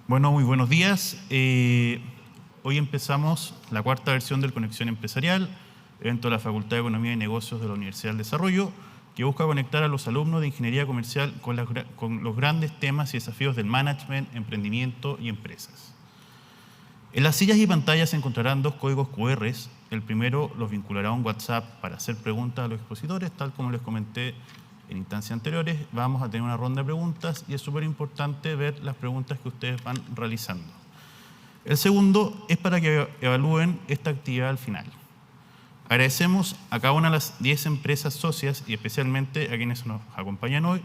Bueno, muy buenos días. Hoy empezamos la cuarta versión del Conexión Empresarial, evento de la Facultad de Economía y Negocios de la Universidad del Desarrollo, que busca conectar a los alumnos de Ingeniería Comercial con los grandes temas y desafíos del management, emprendimiento y empresas. En las sillas y pantallas se encontrarán dos códigos QR. El primero los vinculará a un WhatsApp para hacer preguntas a los expositores, tal como les comenté en instancias anteriores. Vamos a tener una ronda de preguntas y es súper importante ver las preguntas que ustedes van realizando. El segundo es para que evalúen esta actividad al final. Agradecemos a cada una de las 10 empresas socias y especialmente a quienes nos acompañan hoy: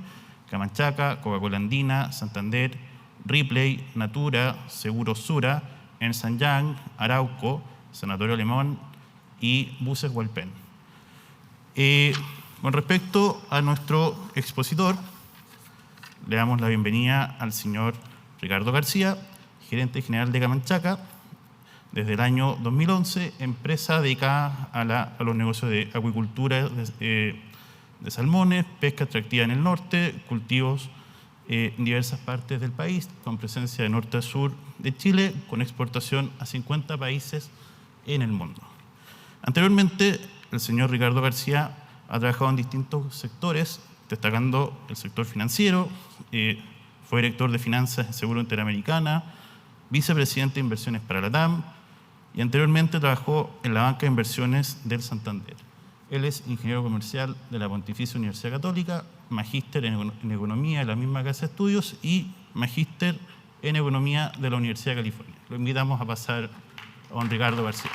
Camanchaca, Coca-Cola Andina, Santander, Ripley, Natura, Seguros Sura, Ernst & Young, Arauco, Sanatorio Alemán y Buses Hualpén. Con respecto a nuestro expositor, le damos la bienvenida al señor Ricardo García, gerente general de Camanchaca, desde el año 2011, empresa dedicada a los negocios de acuicultura de salmones, pesca extractiva en el norte, cultivos en diversas partes del país, con presencia de norte a sur de Chile, con exportación a 50 países en el mundo. Anteriormente, el señor Ricardo García ha trabajado en distintos sectores, destacando el sector financiero, fue director de finanzas en Seguro Interamericana, vicepresidente de inversiones para la TAM y anteriormente trabajó en la banca de inversiones del Santander. Él es ingeniero comercial de la Pontificia Universidad Católica, magíster en economía de la misma casa de estudios y magíster en economía de la Universidad de California. Lo invitamos a pasar a don Ricardo García.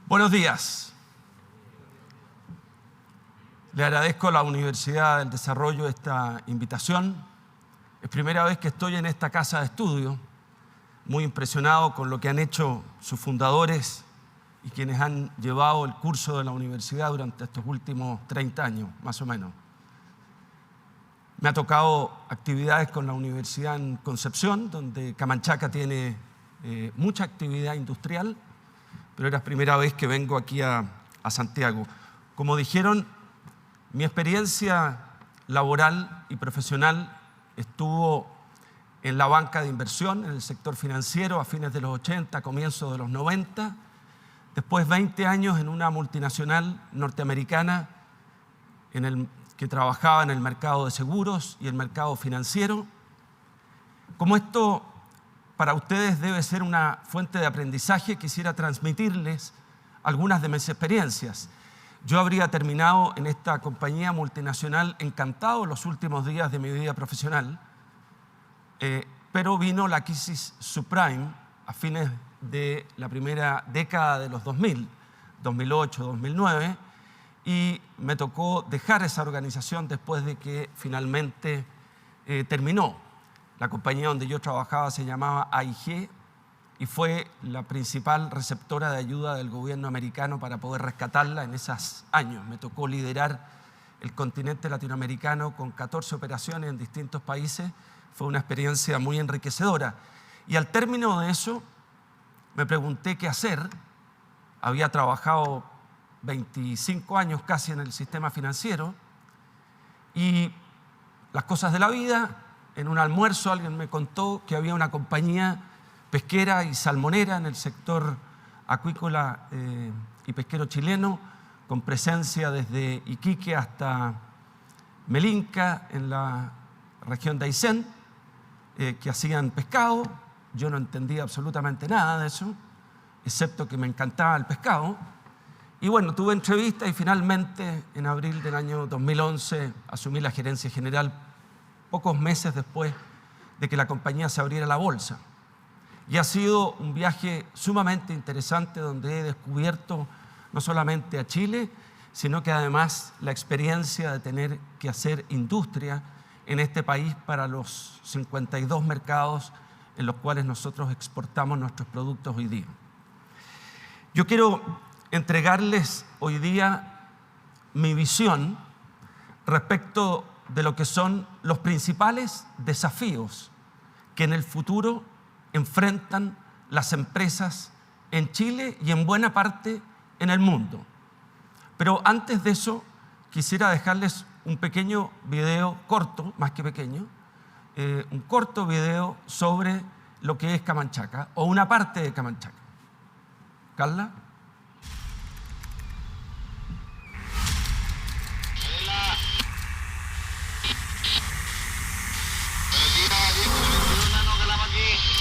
Buenos días. Le agradezco a la Universidad del Desarrollo esta invitación. Es primera vez que estoy en esta casa de estudio, muy impresionado con lo que han hecho sus fundadores y quienes han llevado el curso de la universidad durante estos últimos 30 años, más o menos. Me ha tocado actividades con la Universidad en Concepción, donde Camanchaca tiene mucha actividad industrial, pero era la primera vez que vengo aquí a Santiago. Como dijeron, mi experiencia laboral y profesional estuvo en la banca de inversión, en el sector financiero, a fines de los 80, comienzos de los 90. Después 20 años en una multinacional norteamericana que trabajaba en el mercado de seguros y el mercado financiero. Como esto para ustedes debe ser una fuente de aprendizaje, quisiera transmitirles algunas de mis experiencias. Yo habría terminado en esta compañía multinacional encantado los últimos días de mi vida profesional, pero vino la crisis subprime a fines de la primera década de los 2000, 2008, 2009, y me tocó dejar esa organización después de que finalmente terminó. La compañía donde yo trabajaba se llamaba AIG y fue la principal receptora de ayuda del gobierno americano para poder rescatarla en esos años. Me tocó liderar el continente latinoamericano con 14 operaciones en distintos países. Fue una experiencia muy enriquecedora. Y al término de eso me pregunté qué hacer. Había trabajado 25 años casi en el sistema financiero y las cosas de la vida. En un almuerzo alguien me contó que había una compañía pesquera y salmonera en el sector acuícola y pesquero chileno, con presencia desde Iquique hasta Melinca, en la región de Aysén, que hacían pescado. Yo no entendía absolutamente nada de eso, excepto que me encantaba el pescado. Y bueno, tuve entrevista y finalmente en abril del año 2011 asumí la gerencia general, pocos meses después de que la compañía se abriera la bolsa. Y ha sido un viaje sumamente interesante donde he descubierto no solamente a Chile, sino que además la experiencia de tener que hacer industria en este país para los 52 mercados en los cuales nosotros exportamos nuestros productos hoy día. Yo quiero entregarles hoy día mi visión respecto de lo que son los principales desafíos que en el futuro enfrentan las empresas en Chile y en buena parte en el mundo. Pero antes de eso, quisiera dejarles un pequeño video corto, más que pequeño, un corto video sobre lo que es Camanchaca, o una parte de Camanchaca. Carla.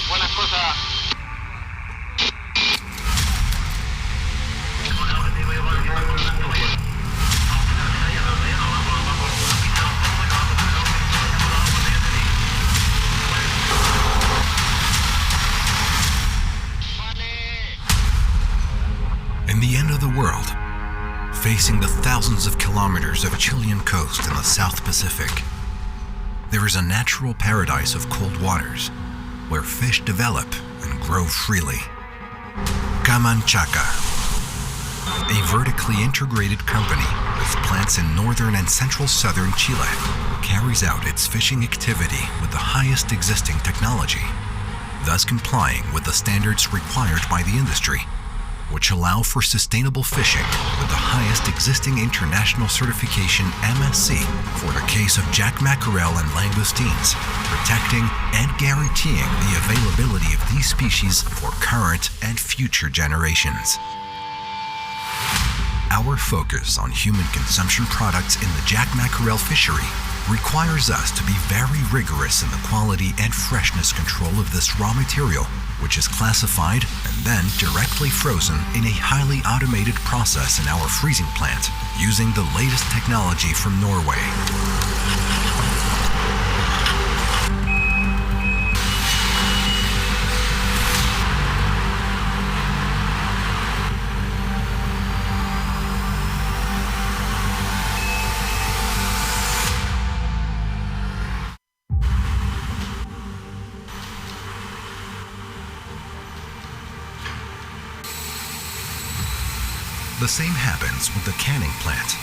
Buenas cosas. In the end of the world, facing the thousands of kilometers of Chilean coast in the South Pacific, there is a natural paradise of cold waters where fish develop and grow freely. Camanchaca, a vertically integrated company with plants in northern and central southern Chile, carries out its fishing activity with the highest existing technology, thus complying with the standards required by the industry, which allow for sustainable fishing with the highest existing international certification MSC for the case of jack mackerel and langoustines, protecting and guaranteeing the availability of these species for current and future generations. Our focus on human consumption products in the jack mackerel fishery requires us to be very rigorous in the quality and freshness control of this raw material, which is classified and then directly frozen in a highly automated process in our freezing plant using the latest technology from Norway. The same happens with the canning plant.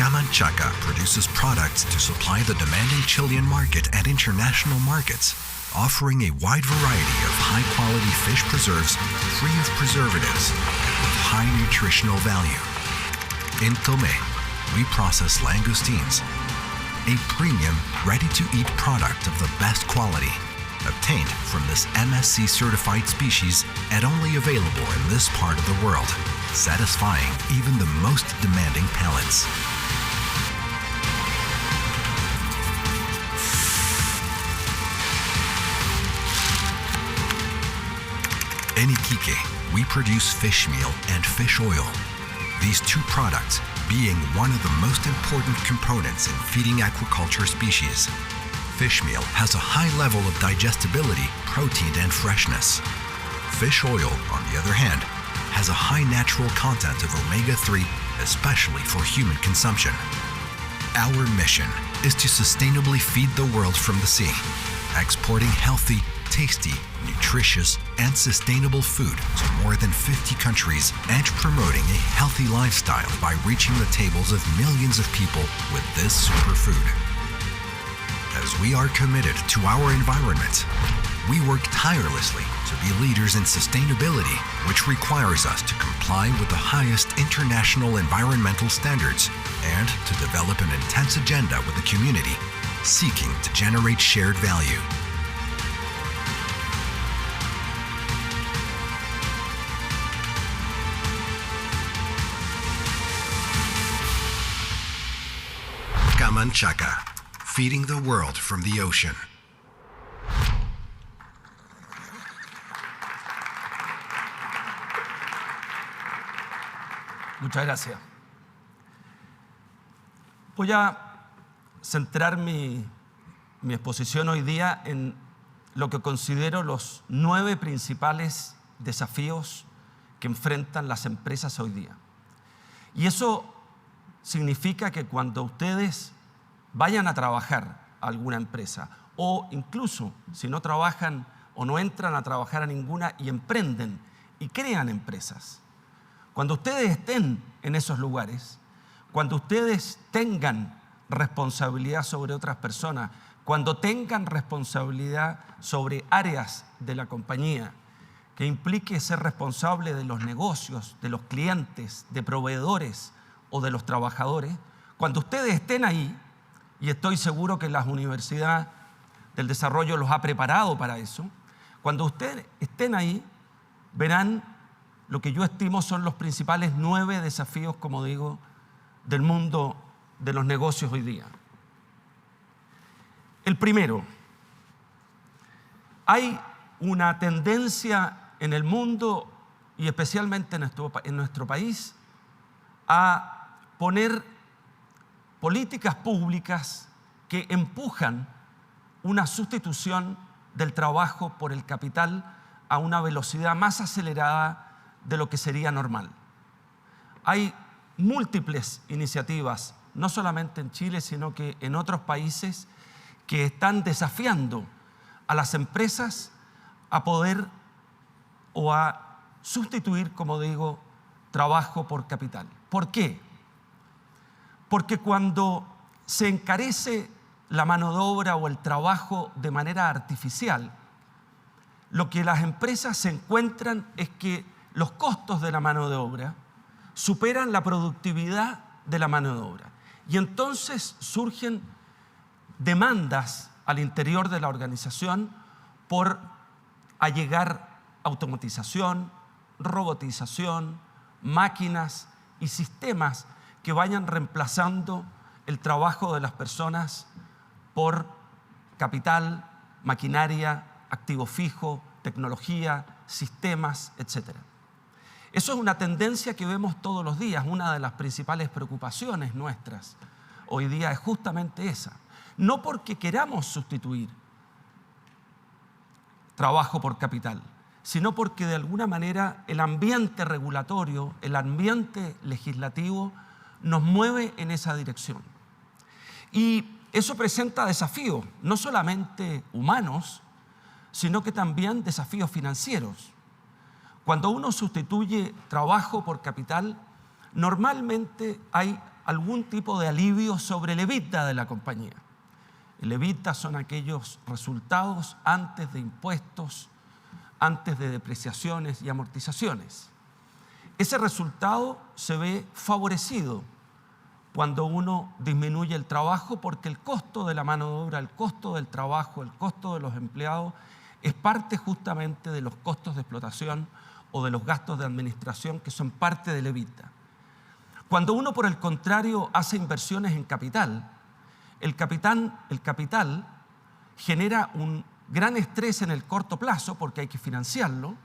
Camanchaca produces products to supply the demanding Chilean market and international markets, offering a wide variety of high-quality fish preserves free of preservatives and with high nutritional value. In Tomé, we process langoustines, a premium, ready-to-eat product of the best quality, obtained from this MSC-certified species and only available in this part of the world, satisfying even the most demanding palates. In Iquique, we produce fish meal and fish oil. These two products being one of the most important components in feeding aquaculture species. Fish meal has a high level of digestibility, protein, and freshness. Fish oil, on the other hand, has a high natural content of omega-3, especially for human consumption. Our mission is to sustainably feed the world from the sea, exporting healthy, tasty, nutritious, and sustainable food to more than 50 countries and promoting a healthy lifestyle by reaching the tables of millions of people with this superfood. As we are committed to our environment, we work tirelessly to be leaders in sustainability, which requires us to comply with the highest international environmental standards and to develop an intense agenda with the community, seeking to generate shared value. Camanchaca, feeding the world from the ocean. Muchas gracias. Voy a centrar mi exposición hoy día en lo que considero los 9 principales desafíos que enfrentan las empresas hoy día. Y eso significa que cuando ustedes vayan a trabajar a alguna empresa, o incluso si no trabajan o no entran a trabajar a ninguna y emprenden y crean empresas, cuando ustedes estén en esos lugares, cuando ustedes tengan responsabilidad sobre otras personas, cuando tengan responsabilidad sobre áreas de la compañía, que implique ser responsable de los negocios, de los clientes, de proveedores o de los trabajadores, cuando ustedes estén ahí, y estoy seguro que la Universidad del Desarrollo los ha preparado para eso, cuando ustedes estén ahí, verán lo que yo estimo son los principales 9 desafíos, como digo, del mundo de los negocios hoy día. El primero, hay una tendencia en el mundo y especialmente en nuestro país a poner políticas públicas que empujan una sustitución del trabajo por el capital a una velocidad más acelerada de lo que sería normal. Hay múltiples iniciativas, no solamente en Chile, sino que en otros países, que están desafiando a las empresas a poder o a sustituir, como digo, trabajo por capital. ¿Por qué? Porque cuando se encarece la mano de obra o el trabajo de manera artificial, lo que las empresas se encuentran es que los costos de la mano de obra superan la productividad de la mano de obra. Y entonces surgen demandas al interior de la organización por allegar automatización, robotización, máquinas y sistemas que vayan reemplazando el trabajo de las personas por capital, maquinaria, activo fijo, tecnología, sistemas, etc. Eso es una tendencia que vemos todos los días. Una de las principales preocupaciones nuestras hoy día es justamente esa. No porque queramos sustituir trabajo por capital, sino porque de alguna manera el ambiente regulatorio, el ambiente legislativo nos mueve en esa dirección. Y eso presenta desafíos, no solamente humanos, sino que también desafíos financieros. Cuando uno sustituye trabajo por capital, normalmente hay algún tipo de alivio sobre el EBITDA de la compañía. El EBITDA son aquellos resultados antes de impuestos, antes de depreciaciones y amortizaciones. Ese resultado se ve favorecido cuando uno disminuye el trabajo, porque el costo de la mano de obra, el costo del trabajo, el costo de los empleados es parte justamente de los costos de explotación o de los gastos de administración que son parte del EBITDA. Cuando uno, por el contrario, hace inversiones en capital, el capital genera un gran estrés en el corto plazo porque hay que financiarlo,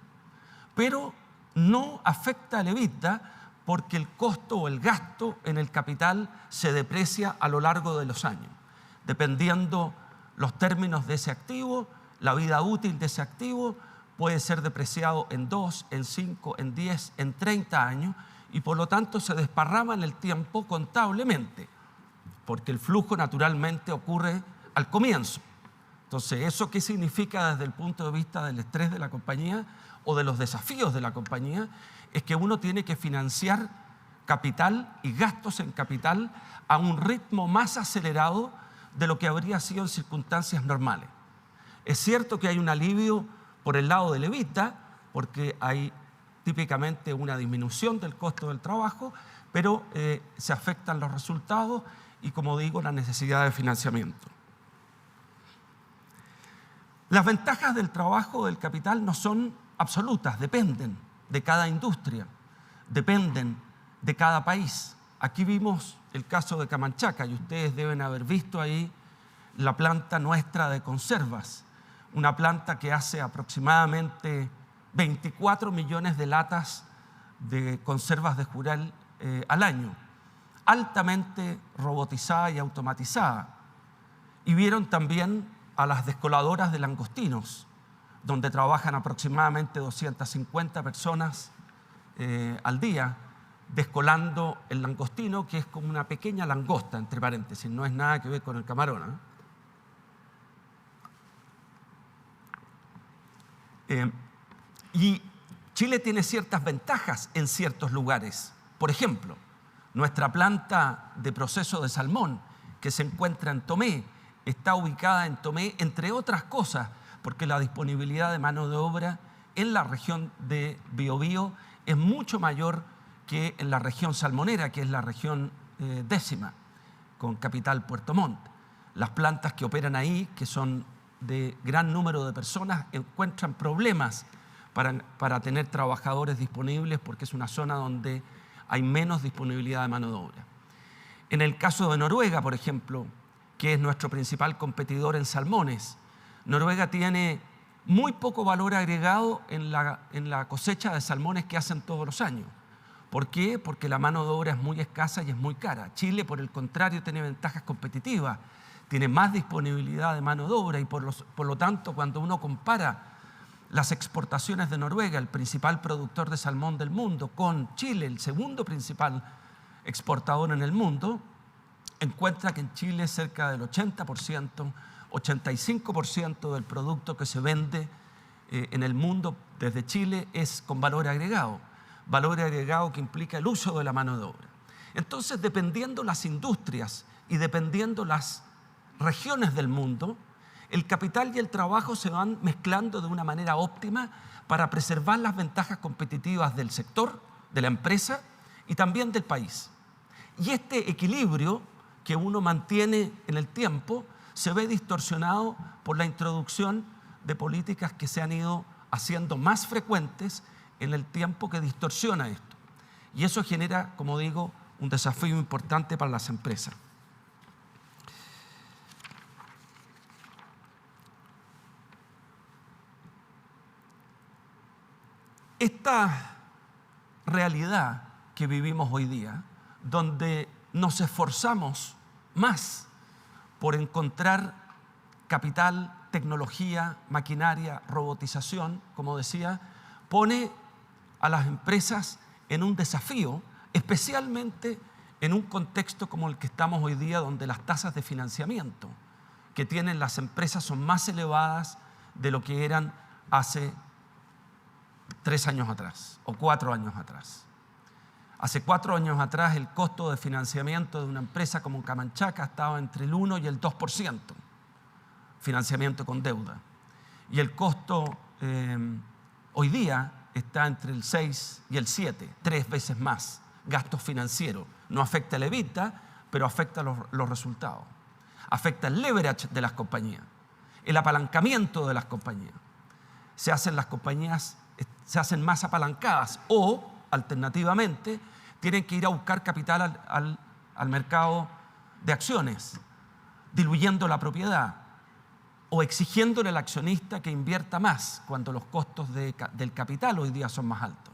pero no afecta al EBITDA porque el costo o el gasto en el capital se deprecia a lo largo de los años. Dependiendo los términos de ese activo, la vida útil de ese activo puede ser depreciado en 2, en 5, en 10, en 30 años y por lo tanto se desparrama en el tiempo contablemente, porque el flujo naturalmente ocurre al comienzo. Entonces, ¿eso qué significa desde el punto de vista del estrés de la compañía o de los desafíos de la compañía? Es que uno tiene que financiar capital y gastos en capital a un ritmo más acelerado de lo que habría sido en circunstancias normales. Es cierto que hay un alivio por el lado del EBITDA, porque hay típicamente una disminución del costo del trabajo, pero se afectan los resultados y, como digo, la necesidad de financiamiento. Las ventajas del trabajo del capital no son absolutas, dependen de cada industria, dependen de cada país. Aquí vimos el caso de Camanchaca y ustedes deben haber visto ahí la planta nuestra de conservas, una planta que hace aproximadamente 24 millones de latas de conservas de jurel al año, altamente robotizada y automatizada. Y vieron también a las descoladoras de langostinos, donde trabajan aproximadamente 250 personas al día, descolando el langostino, que es como una pequeña langosta, entre paréntesis, no es nada que ver con el camarón, y Chile tiene ciertas ventajas en ciertos lugares. Por ejemplo, nuestra planta de proceso de salmón que se encuentra en Tomé. Está ubicada en Tomé, entre otras cosas, porque la disponibilidad de mano de obra en la región de Biobío es mucho mayor que en la región salmonera, que es la región décima, con capital Puerto Montt. Las plantas que operan ahí, que son de gran número de personas, encuentran problemas para tener trabajadores disponibles porque es una zona donde hay menos disponibilidad de mano de obra. En el caso de Noruega, por ejemplo, que es nuestro principal competidor en salmones, Noruega tiene muy poco valor agregado en la cosecha de salmones que hacen todos los años. ¿Por qué? Porque la mano de obra es muy escasa y es muy cara. Chile, por el contrario, tiene ventajas competitivas, tiene más disponibilidad de mano de obra y por lo tanto, cuando uno compara las exportaciones de Noruega, el principal productor de salmón del mundo, con Chile, el segundo principal exportador en el mundo, encuentra que en Chile cerca del 80%, 85% del producto que se vende en el mundo desde Chile es con valor agregado que implica el uso de la mano de obra. Entonces, dependiendo las industrias y dependiendo las regiones del mundo, el capital y el trabajo se van mezclando de una manera óptima para preservar las ventajas competitivas del sector, de la empresa y también del país. Y este equilibrio que uno mantiene en el tiempo se ve distorsionado por la introducción de políticas que se han ido haciendo más frecuentes en el tiempo, que distorsiona esto. Y eso genera, como digo, un desafío importante para las empresas. Esta realidad que vivimos hoy día, donde nos esforzamos más por encontrar capital, tecnología, maquinaria, robotización, como decía, pone a las empresas en un desafío, especialmente en un contexto como el que estamos hoy día, donde las tasas de financiamiento que tienen las empresas son más elevadas de lo que eran hace 3 años atrás o 4 años atrás. Hace 4 años atrás el costo de financiamiento de una empresa como Camanchaca estaba entre el 1 y el 2%, financiamiento con deuda. Y el costo hoy día está entre el 6 y el 7, 3 veces más. Gastos financieros. No afecta el EBITDA, pero afecta los resultados. Afecta el leverage de las compañías, el apalancamiento de las compañías. Las compañías se hacen más apalancadas o, alternativamente, tienen que ir a buscar capital al mercado de acciones, diluyendo la propiedad o exigiéndole al accionista que invierta más cuando los costos del capital hoy día son más altos.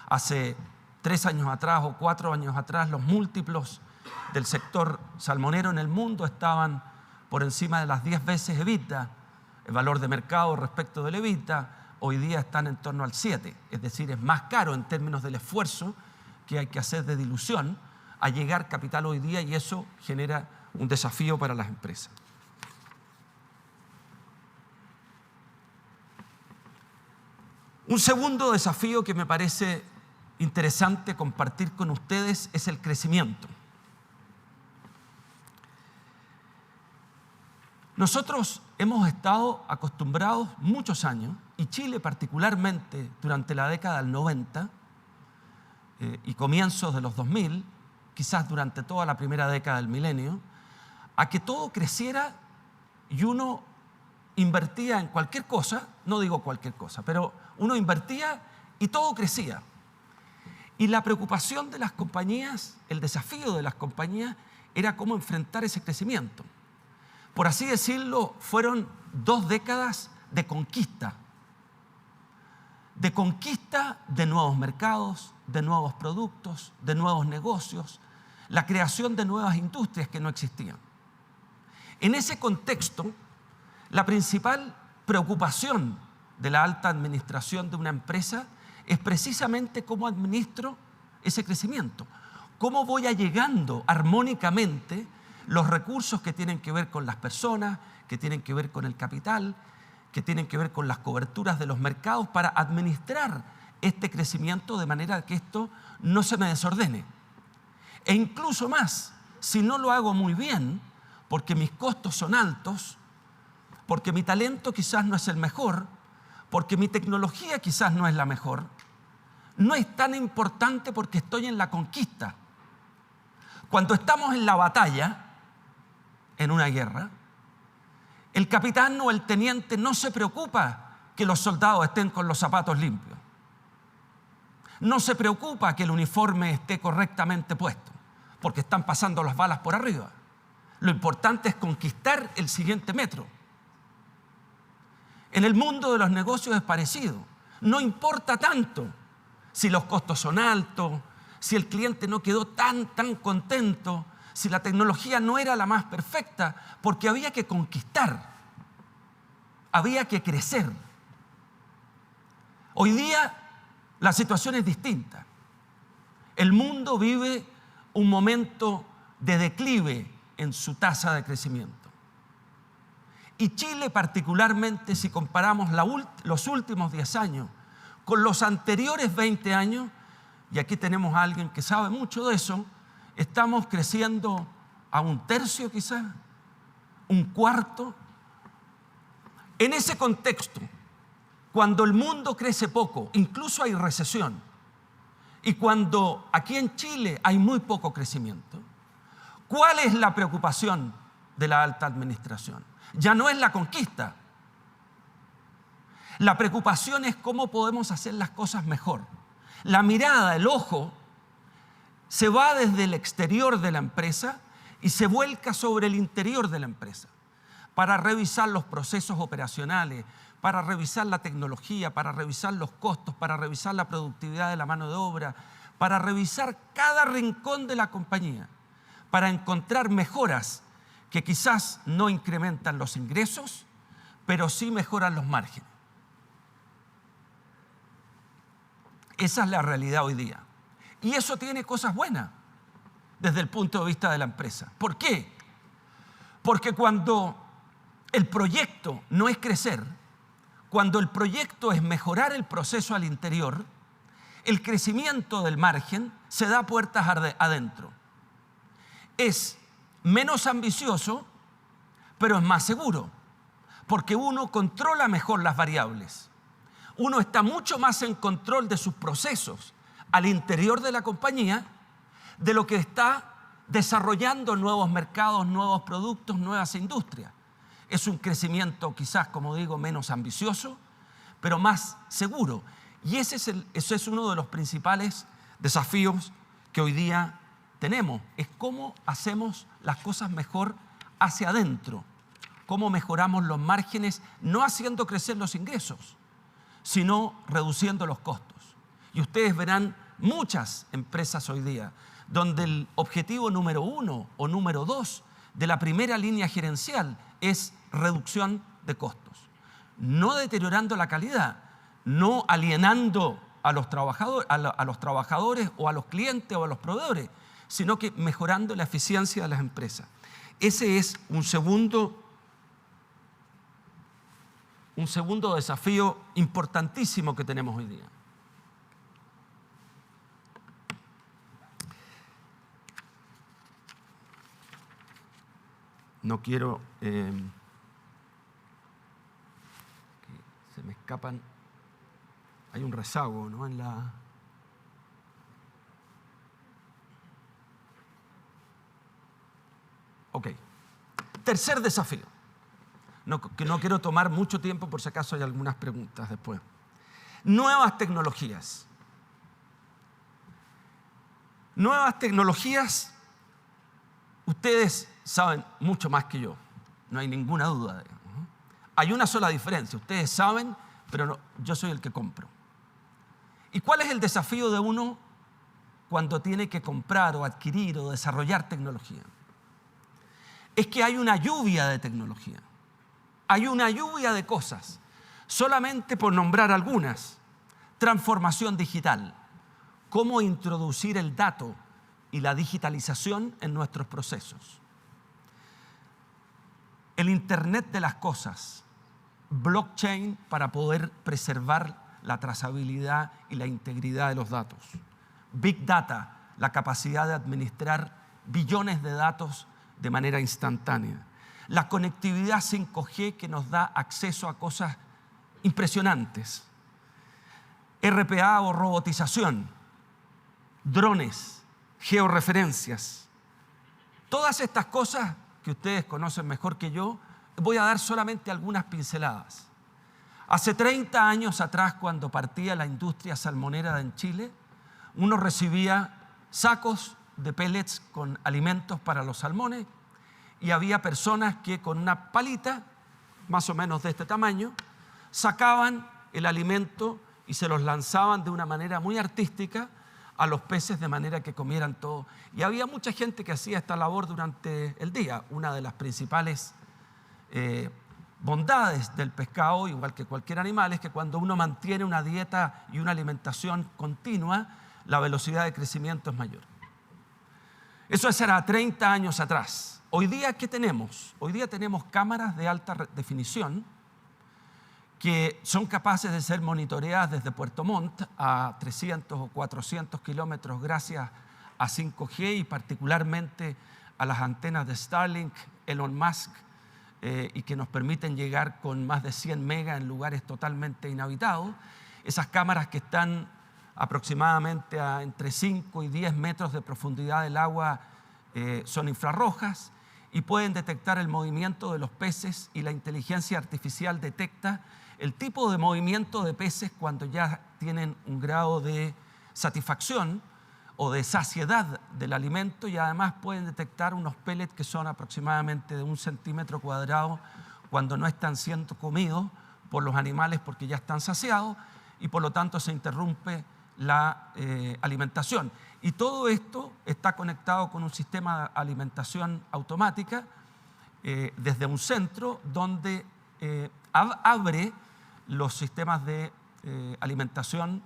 Hace 3 años atrás o 4 años atrás, los múltiplos del sector salmonero en el mundo estaban por encima de las 10 veces EBITDA, el valor de mercado respecto del EBITDA. Hoy día están en torno al 7, es decir, es más caro en términos del esfuerzo que hay que hacer de dilución a llegar capital hoy día, y eso genera un desafío para las empresas. Un segundo desafío que me parece interesante compartir con ustedes es el crecimiento. Nosotros hemos estado acostumbrados muchos años, y Chile particularmente durante la década del 90 y comienzos de los 2000, quizás durante toda la primera década del milenio, a que todo creciera y uno invertía en cualquier cosa, no digo cualquier cosa, pero uno invertía y todo crecía. Y la preocupación de las compañías, el desafío de las compañías, era cómo enfrentar ese crecimiento. Por así decirlo, fueron 2 décadas de conquista de nuevos mercados, de nuevos productos, de nuevos negocios, la creación de nuevas industrias que no existían. En ese contexto, la principal preocupación de la alta administración de una empresa es precisamente cómo administro ese crecimiento, cómo voy allegando armónicamente los recursos que tienen que ver con las personas, que tienen que ver con el capital, que tienen que ver con las coberturas de los mercados, para administrar este crecimiento de manera que esto no se me desordene. E incluso más, si no lo hago muy bien, porque mis costos son altos, porque mi talento quizás no es el mejor, porque mi tecnología quizás no es la mejor, no es tan importante porque estoy en la conquista. Cuando estamos en la batalla, en una guerra, el capitán o el teniente no se preocupa que los soldados estén con los zapatos limpios. No se preocupa que el uniforme esté correctamente puesto, porque están pasando las balas por arriba. Lo importante es conquistar el siguiente metro. En el mundo de los negocios es parecido. No importa tanto si los costos son altos, si el cliente no quedó tan contento, si la tecnología no era la más perfecta, porque había que conquistar, había que crecer. Hoy día la situación es distinta. El mundo vive un momento de declive en su tasa de crecimiento. Y Chile particularmente, si comparamos los últimos 10 años con los anteriores 20 años, y aquí tenemos a alguien que sabe mucho de eso, estamos creciendo a 1/3 quizás, 1/4. En ese contexto, cuando el mundo crece poco, incluso hay recesión, y cuando aquí en Chile hay muy poco crecimiento, ¿cuál es la preocupación de la alta administración? Ya no es la conquista. La preocupación es cómo podemos hacer las cosas mejor. La mirada, el ojo, se va desde el exterior de la empresa y se vuelca sobre el interior de la empresa para revisar los procesos operacionales, para revisar la tecnología, para revisar los costos, para revisar la productividad de la mano de obra, para revisar cada rincón de la compañía, para encontrar mejoras que quizás no incrementan los ingresos, pero sí mejoran los márgenes. Esa es la realidad hoy día. Y eso tiene cosas buenas desde el punto de vista de la empresa. ¿Por qué? Porque cuando el proyecto no es crecer, cuando el proyecto es mejorar el proceso al interior, el crecimiento del margen se da puertas adentro. Es menos ambicioso, pero es más seguro, porque uno controla mejor las variables. Uno está mucho más en control de sus procesos al interior de la compañía de lo que está desarrollando nuevos mercados, nuevos productos, nuevas industrias. Es un crecimiento quizás, como digo, menos ambicioso, pero más seguro. Y ese es uno de los principales desafíos que hoy día tenemos. Es cómo hacemos las cosas mejor hacia adentro. Cómo mejoramos los márgenes, no haciendo crecer los ingresos, sino reduciendo los costos. Y ustedes verán muchas empresas hoy día donde el objetivo número 1 o número 2 de la primera línea gerencial es reducción de costos. No deteriorando la calidad, no alienando a los trabajadores o a los clientes o a los proveedores, sino que mejorando la eficiencia de las empresas. Ese es un segundo desafío importantísimo que tenemos hoy día. No quiero que se me escapan. Hay un rezago, ¿no? Ok. Tercer desafío. Que no quiero tomar mucho tiempo por si acaso hay algunas preguntas después. Nuevas tecnologías. Nuevas tecnologías, ustedes saben mucho más que yo, no hay ninguna duda. Hay una sola diferencia, ustedes saben, pero no, yo soy el que compro. ¿Y cuál es el desafío de uno cuando tiene que comprar o adquirir o desarrollar tecnología? Es que hay una lluvia de tecnología. Hay una lluvia de cosas, solamente por nombrar algunas. Transformación digital, cómo introducir el dato y la digitalización en nuestros procesos. El Internet de las cosas, blockchain para poder preservar la trazabilidad y la integridad de los datos. Big Data, la capacidad de administrar billones de datos de manera instantánea. La conectividad 5G que nos da acceso a cosas impresionantes. RPA o robotización, drones, georreferencias. Todas estas cosas que ustedes conocen mejor que yo, voy a dar solamente algunas pinceladas. Hace 30 años atrás, cuando partía la industria salmonera en Chile, uno recibía sacos de pellets con alimentos para los salmones y había personas que con una palita, más o menos de este tamaño, sacaban el alimento y se los lanzaban de una manera muy artística a los peces de manera que comieran todo. Y había mucha gente que hacía esta labor durante el día. Una de las principales bondades del pescado, igual que cualquier animal, es que cuando uno mantiene una dieta y una alimentación continua, la velocidad de crecimiento es mayor. Eso era 30 años atrás. Hoy día, ¿qué tenemos? Hoy día tenemos cámaras de alta definición que son capaces de ser monitoreadas desde Puerto Montt a 300 o 400 kilómetros gracias a 5G y particularmente a las antenas de Starlink, Elon Musk, y que nos permiten llegar con más de 100 megas en lugares totalmente inhabitados. Esas cámaras que están aproximadamente a entre 5 y 10 metros de profundidad del agua son infrarrojas y pueden detectar el movimiento de los peces, y la inteligencia artificial detecta el tipo de movimiento de peces cuando ya tienen un grado de satisfacción o de saciedad del alimento, y además pueden detectar unos pellets que son aproximadamente de 1 centímetro cuadrado cuando no están siendo comidos por los animales porque ya están saciados y por lo tanto se interrumpe la alimentación. Y todo esto está conectado con un sistema de alimentación automática desde un centro donde abre los sistemas de alimentación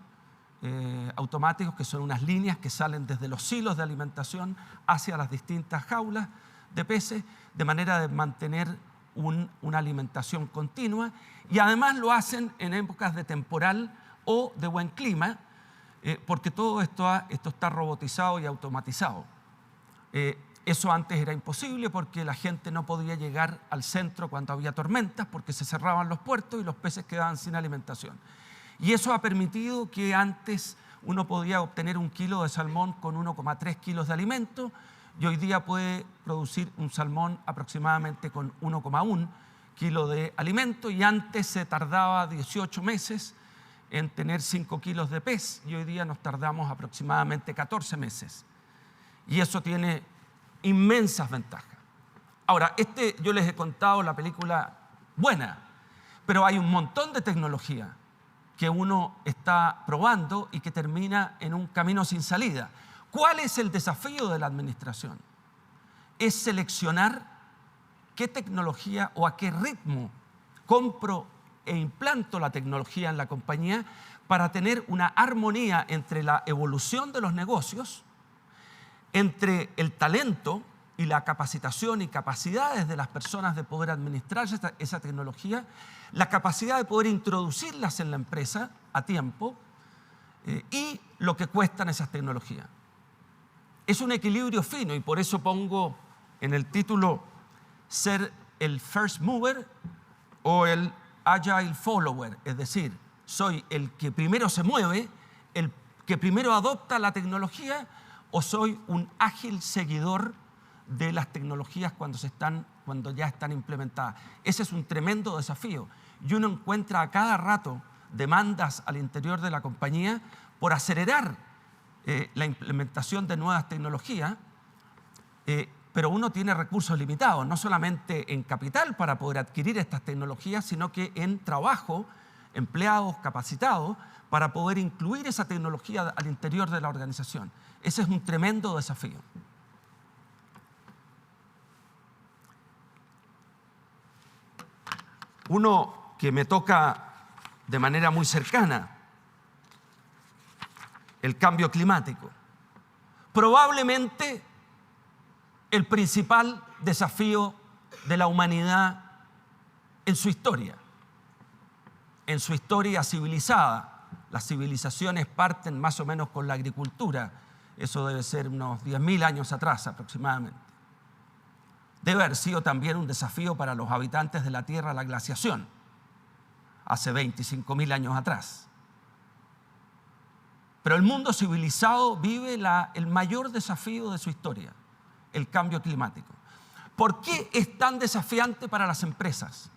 automáticos, que son unas líneas que salen desde los silos de alimentación hacia las distintas jaulas de peces, de manera de mantener una alimentación continua, y además lo hacen en épocas de temporal o de buen clima, porque todo esto está robotizado y automatizado. Eso antes era imposible porque la gente no podía llegar al centro cuando había tormentas porque se cerraban los puertos y los peces quedaban sin alimentación. Y eso ha permitido que antes uno podía obtener 1 kilo de salmón con 1,3 kilos de alimento, y hoy día puede producir un salmón aproximadamente con 1,1 kilo de alimento, y antes se tardaba 18 meses en tener 5 kilos de pez, y hoy día nos tardamos aproximadamente 14 meses. Y eso tiene inmensas ventajas. Ahora, yo les he contado la película buena, pero hay un montón de tecnología que uno está probando y que termina en un camino sin salida. ¿Cuál es el desafío de la administración? Es seleccionar qué tecnología o a qué ritmo compro e implanto la tecnología en la compañía para tener una armonía entre la evolución de los negocios, entre el talento y la capacitación y capacidades de las personas de poder administrar esa tecnología, la capacidad de poder introducirlas en la empresa a tiempo y lo que cuestan esas tecnologías. Es un equilibrio fino, y por eso pongo en el título ser el first mover o el agile follower, es decir, soy el que primero se mueve, el que primero adopta la tecnología, o soy un ágil seguidor de las tecnologías cuando ya están implementadas. Ese es un tremendo desafío, y uno encuentra a cada rato demandas al interior de la compañía por acelerar la implementación de nuevas tecnologías, pero uno tiene recursos limitados, no solamente en capital para poder adquirir estas tecnologías, sino que en trabajo, empleados capacitados para poder incluir esa tecnología al interior de la organización. Ese es un tremendo desafío. Uno que me toca de manera muy cercana, el cambio climático. Probablemente el principal desafío de la humanidad en su historia civilizada. Las civilizaciones parten más o menos con la agricultura. Eso debe ser unos 10.000 años atrás aproximadamente. Debe haber sido también un desafío para los habitantes de la Tierra la glaciación, hace 25.000 años atrás. Pero el mundo civilizado vive el mayor desafío de su historia, el cambio climático. ¿Por qué es tan desafiante para las empresas?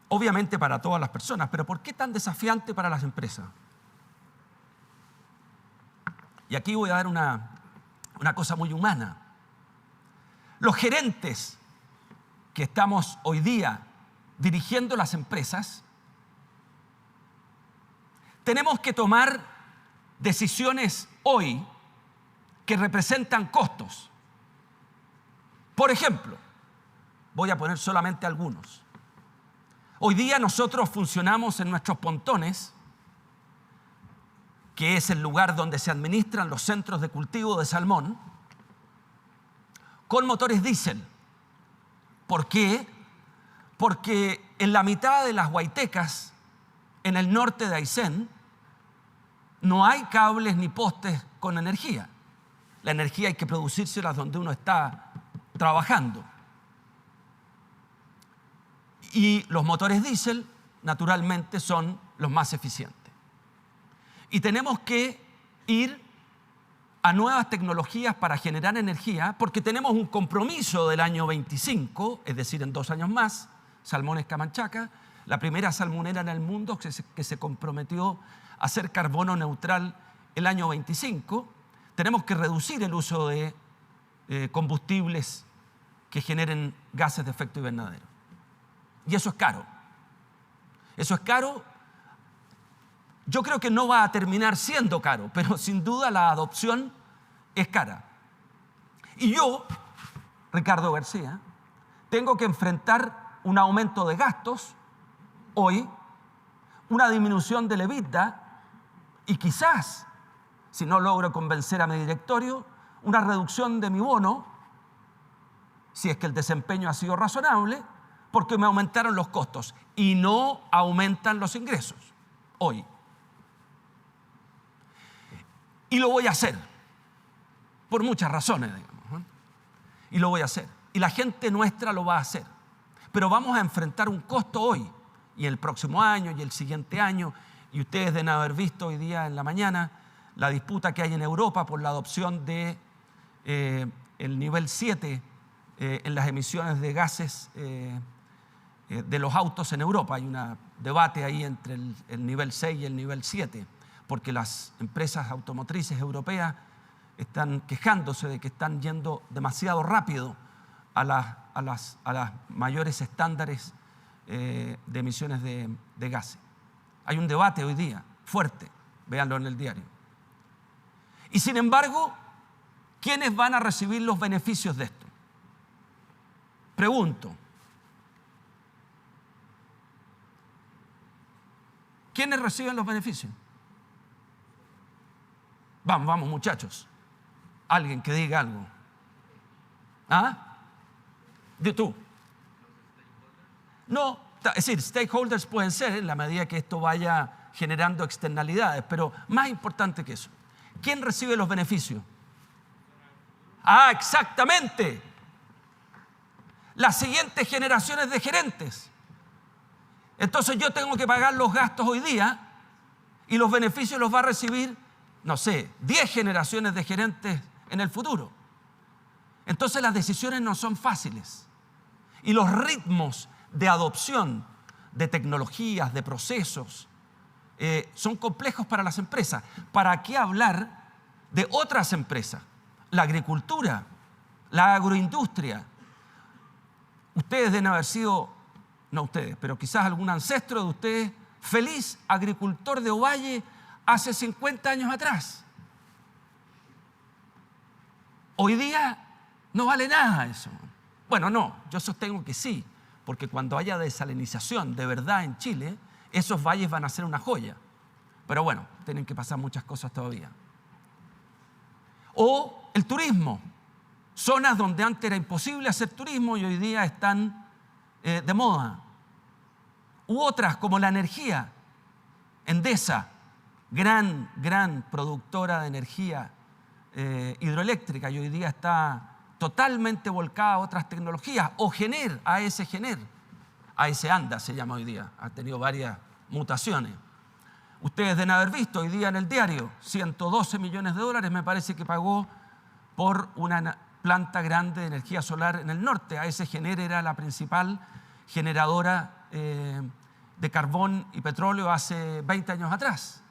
Obviamente para todas las personas, pero ¿por qué tan desafiante para las empresas? Y aquí voy a dar una cosa muy humana. Los gerentes que estamos hoy día dirigiendo las empresas, tenemos que tomar decisiones hoy que representan costos. Por ejemplo, voy a poner solamente algunos. Hoy día nosotros funcionamos en nuestros pontones, que es el lugar donde se administran los centros de cultivo de salmón, con motores diésel. ¿Por qué? Porque en la mitad de las Huaytecas, en el norte de Aysén, no hay cables ni postes con energía. La energía hay que producírsela donde uno está trabajando. Y los motores diésel, naturalmente, son los más eficientes. Y tenemos que ir a nuevas tecnologías para generar energía, porque tenemos un compromiso del año 25, es decir, en 2 años más, Salmones Camanchaca, la primera salmonera en el mundo que se comprometió a ser carbono neutral el año 25. Tenemos que reducir el uso de combustibles que generen gases de efecto invernadero. Y eso es caro. Eso es caro. Yo creo que no va a terminar siendo caro, pero sin duda la adopción es cara. Y yo, Ricardo García, tengo que enfrentar un aumento de gastos hoy, una disminución del EBITDA y quizás, si no logro convencer a mi directorio, una reducción de mi bono, si es que el desempeño ha sido razonable, porque me aumentaron los costos y no aumentan los ingresos hoy. Y lo voy a hacer, por muchas razones, digamos, ¿no? Y lo voy a hacer. Y la gente nuestra lo va a hacer. Pero vamos a enfrentar un costo hoy, y el próximo año, y el siguiente año. Y ustedes deben haber visto hoy día en la mañana la disputa que hay en Europa por la adopción de el nivel 7 en las emisiones de gases de los autos en Europa. Hay un debate ahí entre el nivel 6 y el nivel 7. Porque las empresas automotrices europeas están quejándose de que están yendo demasiado rápido a las mayores estándares de emisiones de gases. Hay un debate hoy día fuerte, véanlo en el diario. Y sin embargo, ¿quiénes van a recibir los beneficios de esto? Pregunto. ¿Quiénes reciben los beneficios? Vamos, muchachos. Alguien que diga algo. ¿Ah? ¿De tú? No, es decir, stakeholders pueden ser en la medida que esto vaya generando externalidades, pero más importante que eso, ¿quién recibe los beneficios? Ah, exactamente. Las siguientes generaciones de gerentes. Entonces yo tengo que pagar los gastos hoy día y los beneficios los va a recibir, no sé, 10 generaciones de gerentes en el futuro. Entonces las decisiones no son fáciles. Y los ritmos de adopción de tecnologías, de procesos, son complejos para las empresas. ¿Para qué hablar de otras empresas? La agricultura, la agroindustria. Ustedes deben haber sido, no ustedes, pero quizás algún ancestro de ustedes, feliz agricultor de Ovalle hace 50 años atrás. Hoy día no vale nada eso. Bueno, no, yo sostengo que sí, porque cuando haya desalinización de verdad en Chile, esos valles van a ser una joya. Pero bueno, tienen que pasar muchas cosas todavía. O el turismo. Zonas donde antes era imposible hacer turismo y hoy día están de moda. U otras como la energía. Endesa, gran productora de energía hidroeléctrica y hoy día está totalmente volcada a otras tecnologías, o Gener, AES Gener, AES Anda se llama hoy día, ha tenido varias mutaciones. Ustedes deben haber visto hoy día en el diario, 112 millones de dólares me parece que pagó por una planta grande de energía solar en el norte. AES Gener era la principal generadora de carbón y petróleo hace 20 años atrás.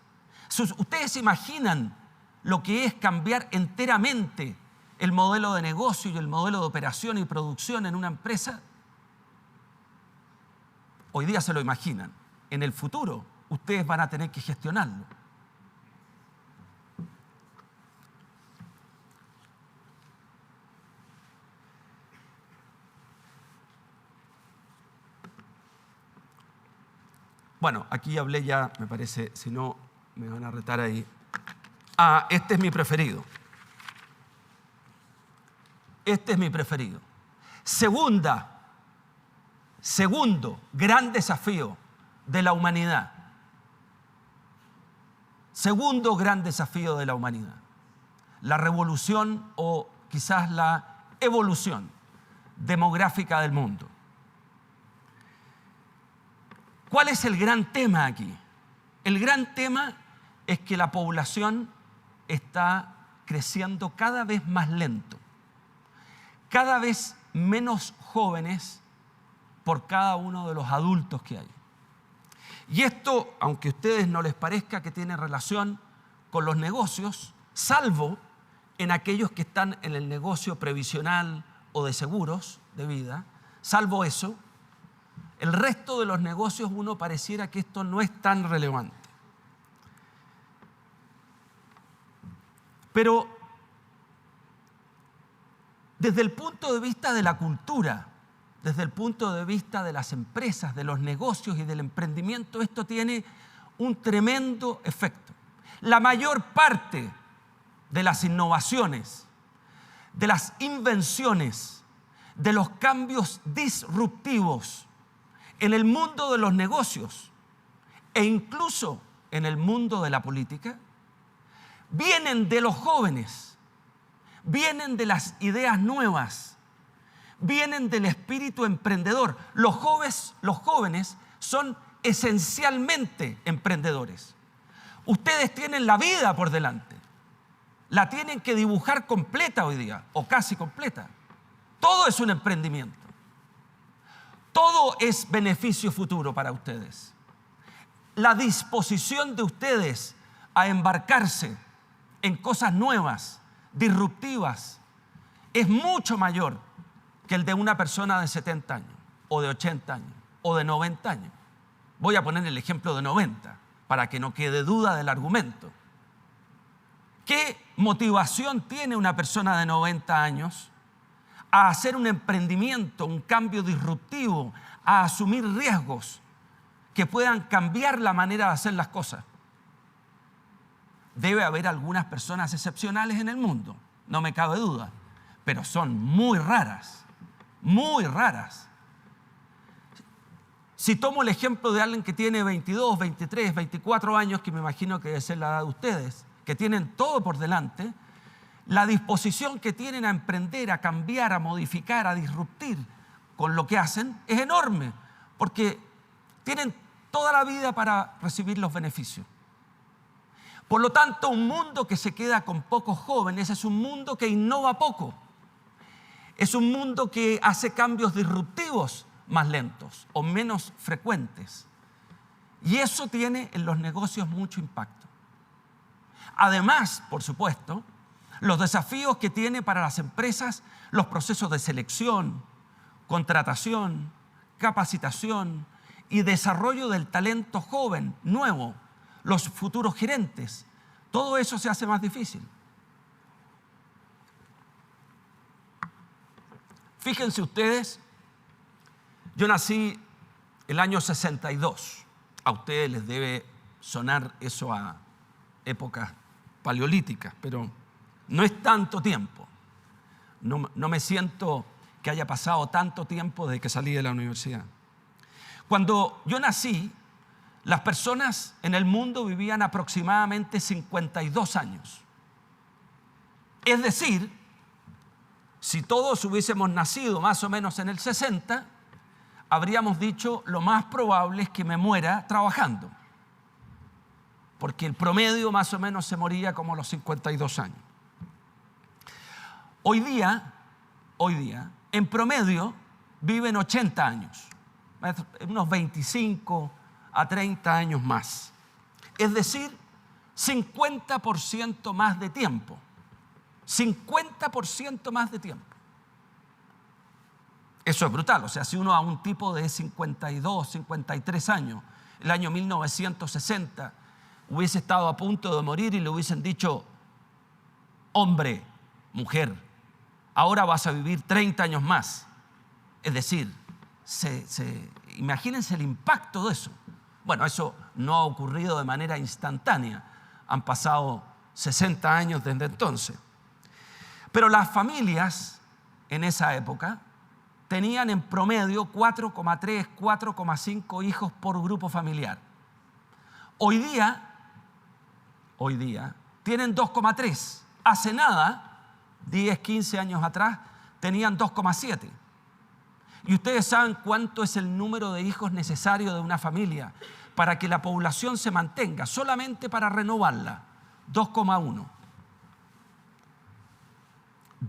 ¿Ustedes se imaginan lo que es cambiar enteramente el modelo de negocio y el modelo de operación y producción en una empresa? Hoy día se lo imaginan. En el futuro, ustedes van a tener que gestionarlo. Bueno, aquí hablé ya, me parece, si no me van a retar ahí. Este es mi preferido. Este es mi preferido. Segundo gran desafío de la humanidad. Segundo gran desafío de la humanidad. La revolución o quizás la evolución demográfica del mundo. ¿Cuál es el gran tema aquí? El gran tema es que la población está creciendo cada vez más lento. Cada vez menos jóvenes por cada uno de los adultos que hay. Y esto, aunque a ustedes no les parezca que tiene relación con los negocios, salvo en aquellos que están en el negocio previsional o de seguros de vida, salvo eso, el resto de los negocios uno pareciera que esto no es tan relevante. Pero desde el punto de vista de la cultura, desde el punto de vista de las empresas, de los negocios y del emprendimiento, esto tiene un tremendo efecto. La mayor parte de las innovaciones, de las invenciones, de los cambios disruptivos en el mundo de los negocios e incluso en el mundo de la política, vienen de los jóvenes, vienen de las ideas nuevas, vienen del espíritu emprendedor. Los jóvenes son esencialmente emprendedores. Ustedes tienen la vida por delante, la tienen que dibujar completa hoy día, o casi completa. Todo es un emprendimiento. Todo es beneficio futuro para ustedes. La disposición de ustedes a embarcarse en cosas nuevas, disruptivas, es mucho mayor que el de una persona de 70 años, o de 80 años, o de 90 años. Voy a poner el ejemplo de 90, para que no quede duda del argumento. ¿Qué motivación tiene una persona de 90 años a hacer un emprendimiento, un cambio disruptivo, a asumir riesgos que puedan cambiar la manera de hacer las cosas? Debe haber algunas personas excepcionales en el mundo, no me cabe duda, pero son muy raras, muy raras. Si tomo el ejemplo de alguien que tiene 22, 23, 24 años, que me imagino que debe ser la edad de ustedes, que tienen todo por delante, la disposición que tienen a emprender, a cambiar, a modificar, a disruptir con lo que hacen es enorme, porque tienen toda la vida para recibir los beneficios. Por lo tanto, un mundo que se queda con pocos jóvenes es un mundo que innova poco. Es un mundo que hace cambios disruptivos más lentos o menos frecuentes. Y eso tiene en los negocios mucho impacto. Además, por supuesto, los desafíos que tiene para las empresas los procesos de selección, contratación, capacitación y desarrollo del talento joven, nuevo, los futuros gerentes. Todo eso se hace más difícil. Fíjense ustedes, yo nací el año 62. A ustedes les debe sonar eso a épocas paleolíticas, pero no es tanto tiempo. No me siento que haya pasado tanto tiempo desde que salí de la universidad. Cuando yo nací, las personas en el mundo vivían aproximadamente 52 años. Es decir, Si todos hubiésemos nacido más o menos en el 60, habríamos dicho lo más probable es que me muera trabajando. Porque el promedio más o menos se moría como a los 52 años. Hoy día, en promedio, viven 80 años. Unos 25 a 30 años más. Es decir, 50% más de tiempo. 50% más de tiempo. Eso es brutal. O sea, si uno a un tipo de 52, 53 años, el año 1960, hubiese estado a punto de morir y le hubiesen dicho, hombre, mujer, ahora vas a vivir 30 años más. Es decir, imagínense el impacto de eso. Bueno, eso no ha ocurrido de manera instantánea. Han pasado 60 años desde entonces. Pero las familias en esa época tenían en promedio 4,3, 4,5 hijos por grupo familiar. Hoy día tienen 2,3. Hace nada, 10, 15 años atrás, tenían 2,7. Y ustedes saben cuánto es el número de hijos necesario de una familia para que la población se mantenga, solamente para renovarla. 2,1.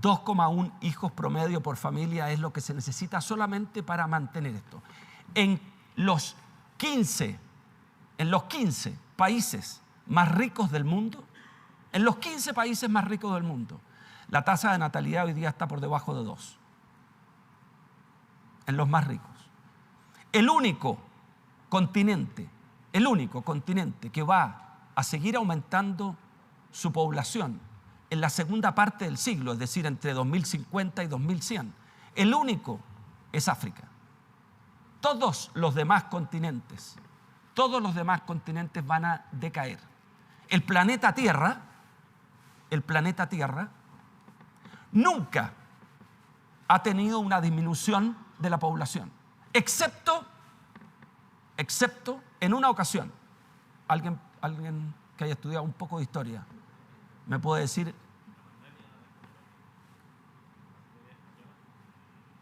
2,1 hijos promedio por familia es lo que se necesita solamente para mantener esto. En los 15 países más ricos del mundo, la tasa de natalidad hoy día está por debajo de 2. En los más ricos. El único continente que va a seguir aumentando su población en la segunda parte del siglo, es decir, entre 2050 y 2100, el único es África. Todos los demás continentes van a decaer. El planeta Tierra nunca ha tenido una disminución de la población, excepto en una ocasión. Alguien que haya estudiado un poco de historia me puede decir.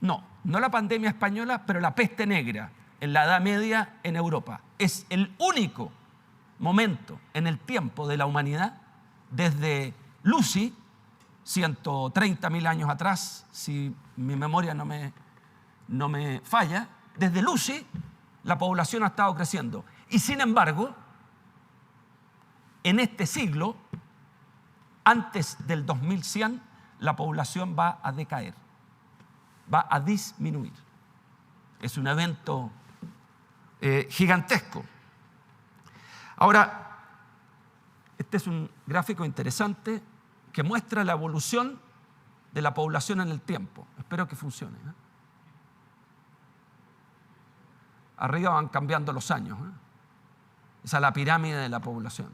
No la pandemia española, pero la peste negra en la Edad Media en Europa. Es el único momento en el tiempo de la humanidad, desde Lucy, 130.000 años atrás, si mi memoria no me falla, desde Lucy la población ha estado creciendo. Y sin embargo, en este siglo, antes del 2100, la población va a decaer, va a disminuir. Es un evento gigantesco. Ahora, este es un gráfico interesante que muestra la evolución de la población en el tiempo. Espero que funcione. Arriba van cambiando los años. Esa es la pirámide de la población.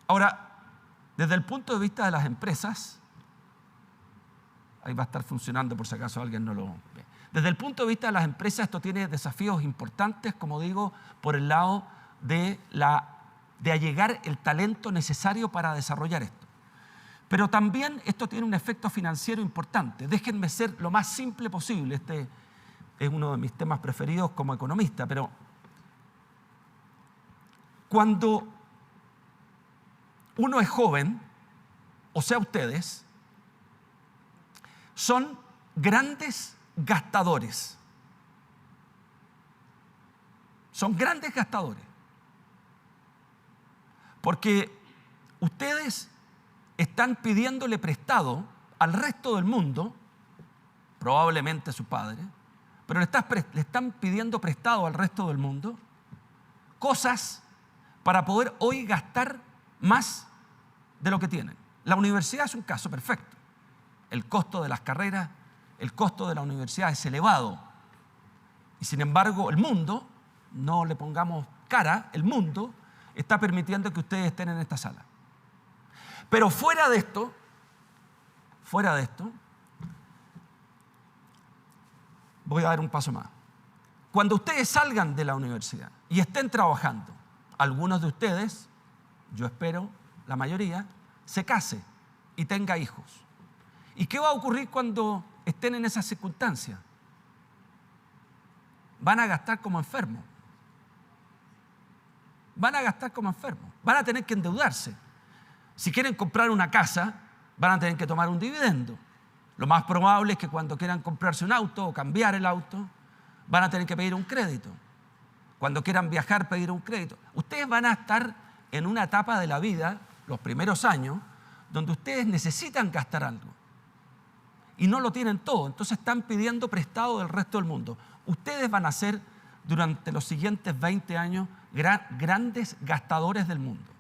Ahora, desde el punto de vista de las empresas, ahí va a estar funcionando por si acaso alguien no lo ve. Desde el punto de vista de las empresas, esto tiene desafíos importantes, como digo, por el lado de allegar el talento necesario para desarrollar esto. Pero también esto tiene un efecto financiero importante. Déjenme ser lo más simple posible. Este es uno de mis temas preferidos como economista, pero cuando uno es joven, o sea ustedes, son grandes gastadores. Son grandes gastadores. Porque ustedes están pidiéndole prestado al resto del mundo, probablemente a su padre, pero le están pidiendo prestado al resto del mundo cosas para poder hoy gastar más de lo que tienen. La universidad es un caso perfecto. El costo de las carreras, el costo de la universidad es elevado. Y sin embargo, el mundo, no le pongamos cara, el mundo está permitiendo que ustedes estén en esta sala. Pero fuera de esto, voy a dar un paso más. cuando ustedes salgan de la universidad y estén trabajando, algunos de ustedes, yo espero, la mayoría, se case y tenga hijos. ¿Y qué va a ocurrir cuando estén en esas circunstancias? Van a gastar como enfermos. Van a gastar como enfermos. Van a tener que endeudarse. Si quieren comprar una casa, van a tener que tomar un dividendo. Lo más probable es que cuando quieran comprarse un auto o cambiar el auto, van a tener que pedir un crédito. Cuando quieran viajar, pedir un crédito. Ustedes van a estar en una etapa de la vida, los primeros años, donde ustedes necesitan gastar algo. Y no lo tienen todo, entonces están pidiendo prestado del resto del mundo. Ustedes van a ser, durante los siguientes 20 años, grandes gastadores del mundo.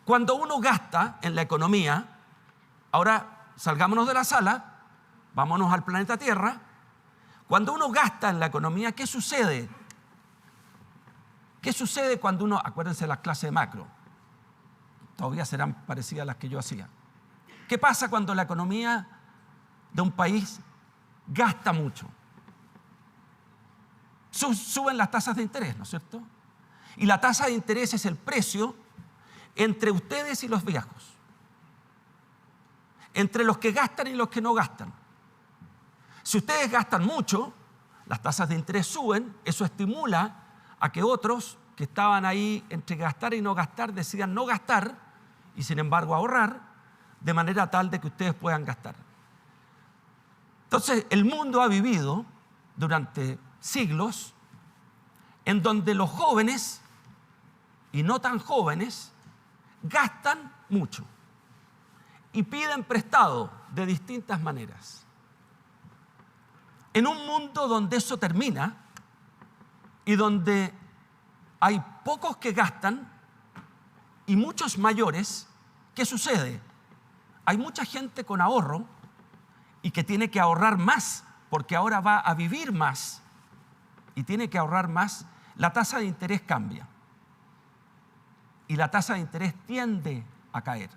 Cuando uno gasta en la economía, ahora salgámonos de la sala, vámonos al planeta Tierra. Cuando uno gasta en la economía, ¿qué sucede? ¿Qué sucede cuando uno, acuérdense de las clases de macro, todavía serán parecidas a las que yo hacía? ¿Qué pasa cuando la economía de un país gasta mucho? Suben las tasas de interés, ¿no es cierto? Y la tasa de interés es el precio entre ustedes y los viejos, entre los que gastan y los que no gastan. Si ustedes gastan mucho, las tasas de interés suben, eso estimula a que otros que estaban ahí entre gastar y no gastar decidan no gastar y sin embargo ahorrar, de manera tal de que ustedes puedan gastar. Entonces, el mundo ha vivido durante siglos en donde los jóvenes y no tan jóvenes gastan mucho y piden prestado de distintas maneras. En un mundo donde eso termina y donde hay pocos que gastan y muchos mayores, ¿qué sucede? Hay mucha gente con ahorro y que tiene que ahorrar más porque ahora va a vivir más y tiene que ahorrar más. La tasa de interés cambia y la tasa de interés tiende a caer.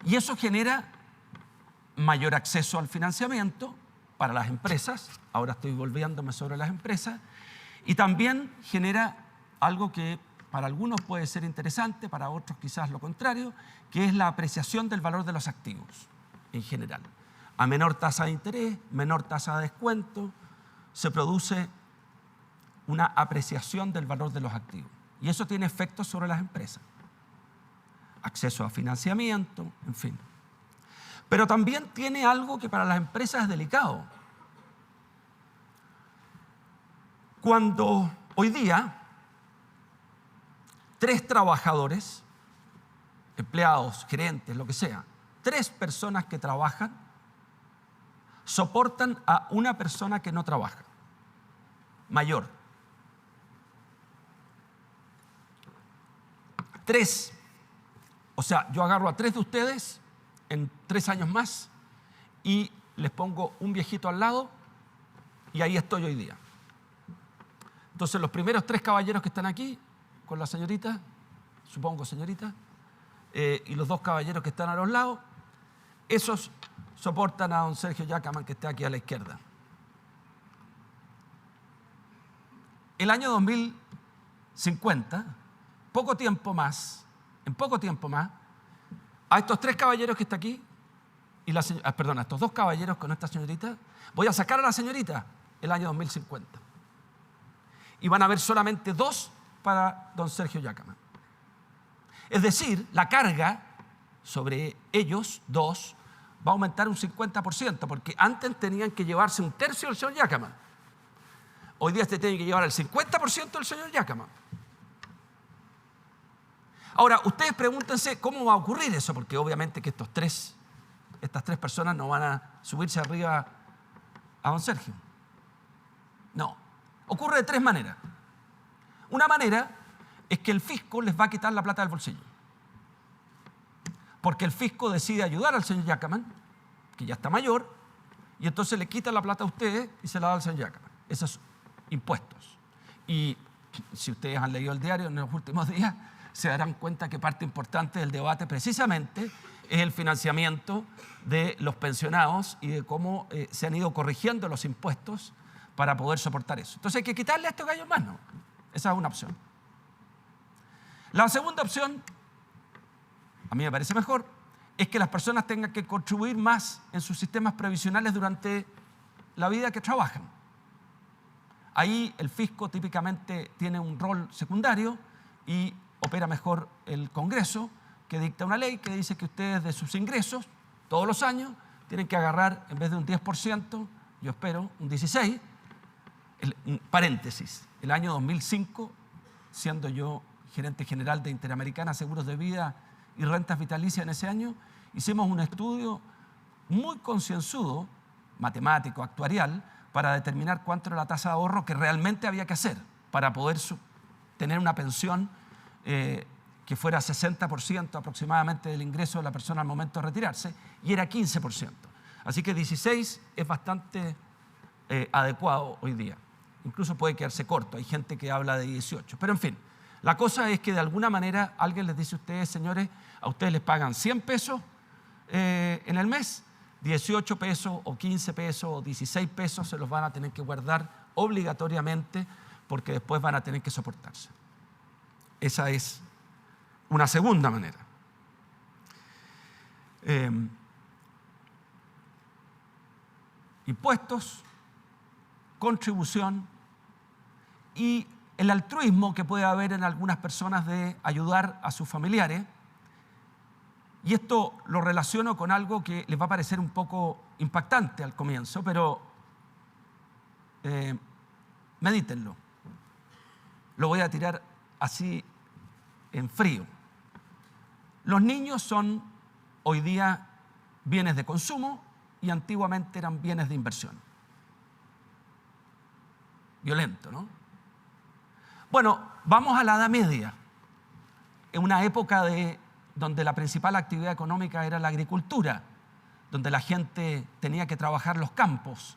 Y eso genera mayor acceso al financiamiento para las empresas. Ahora estoy volviéndome sobre las empresas. Y también genera algo que para algunos puede ser interesante, para otros quizás lo contrario, que es la apreciación del valor de los activos en general. A menor tasa de interés, menor tasa de descuento, se produce una apreciación del valor de los activos. Y eso tiene efectos sobre las empresas. Acceso a financiamiento, en fin. Pero también tiene algo que para las empresas es delicado. Cuando hoy día 3 trabajadores, empleados, gerentes, lo que sea, 3 personas que trabajan, soportan a una persona que no trabaja, mayor. 3. O sea, yo agarro a 3 de ustedes en 3 años más y les pongo un viejito al lado y ahí estoy hoy día. Entonces, los primeros 3 caballeros que están aquí, con la señorita, supongo señorita, y los 2 caballeros que están a los lados, esos soportan a don Sergio Yacaman, que está aquí a la izquierda. El año 2050, en poco tiempo más, a estos 3 caballeros que está aquí, y a estos 2 caballeros con esta señorita, voy a sacar a la señorita el año 2050. Y van a haber solamente 2 para don Sergio Yacaman. Es decir, la carga sobre ellos 2 va a aumentar un 50%, porque antes tenían que llevarse 1/3 del señor Yacaman. Hoy día se tiene que llevar el 50% del señor Yacaman. Ahora, ustedes pregúntense cómo va a ocurrir eso, porque obviamente que estas 3 personas no van a subirse arriba a don Sergio. No. Ocurre de 3 maneras. Una manera es que el fisco les va a quitar la plata del bolsillo. Porque el fisco decide ayudar al señor Yacaman, que ya está mayor, y entonces le quita la plata a ustedes y se la da al señor Yacaman. Esos impuestos. Y si ustedes han leído el diario en los últimos días, se darán cuenta que parte importante del debate precisamente es el financiamiento de los pensionados y de cómo se han ido corrigiendo los impuestos para poder soportar eso. Entonces hay que quitarle a estos gallos más, ¿no? Esa es una opción. La segunda opción, a mí me parece mejor, es que las personas tengan que contribuir más en sus sistemas previsionales durante la vida que trabajan. Ahí el fisco típicamente tiene un rol secundario y opera mejor el Congreso, que dicta una ley que dice que ustedes de sus ingresos, todos los años, tienen que agarrar, en vez de un 10%, yo espero, un 16%. Paréntesis, el año 2005, siendo yo gerente general de Interamericana Seguros de Vida y Rentas Vitalicias en ese año, hicimos un estudio muy concienzudo, matemático, actuarial, para determinar cuánto era la tasa de ahorro que realmente había que hacer para poder tener una pensión que fuera 60% aproximadamente del ingreso de la persona al momento de retirarse, y era 15%. Así que 16 es bastante adecuado hoy día. Incluso puede quedarse corto, hay gente que habla de 18. Pero en fin, la cosa es que de alguna manera alguien les dice a ustedes, señores, a ustedes les pagan 100 pesos en el mes, 18 pesos o 15 pesos o 16 pesos se los van a tener que guardar obligatoriamente porque después van a tener que soportarse. Esa es una segunda manera. Impuestos, contribución y el altruismo que puede haber en algunas personas de ayudar a sus familiares. Y esto lo relaciono con algo que les va a parecer un poco impactante al comienzo, pero medítenlo. Lo voy a tirar así en frío. Los niños son hoy día bienes de consumo y antiguamente eran bienes de inversión. Violento, ¿no? Bueno, vamos a la Edad Media, en una época donde la principal actividad económica era la agricultura, donde la gente tenía que trabajar los campos.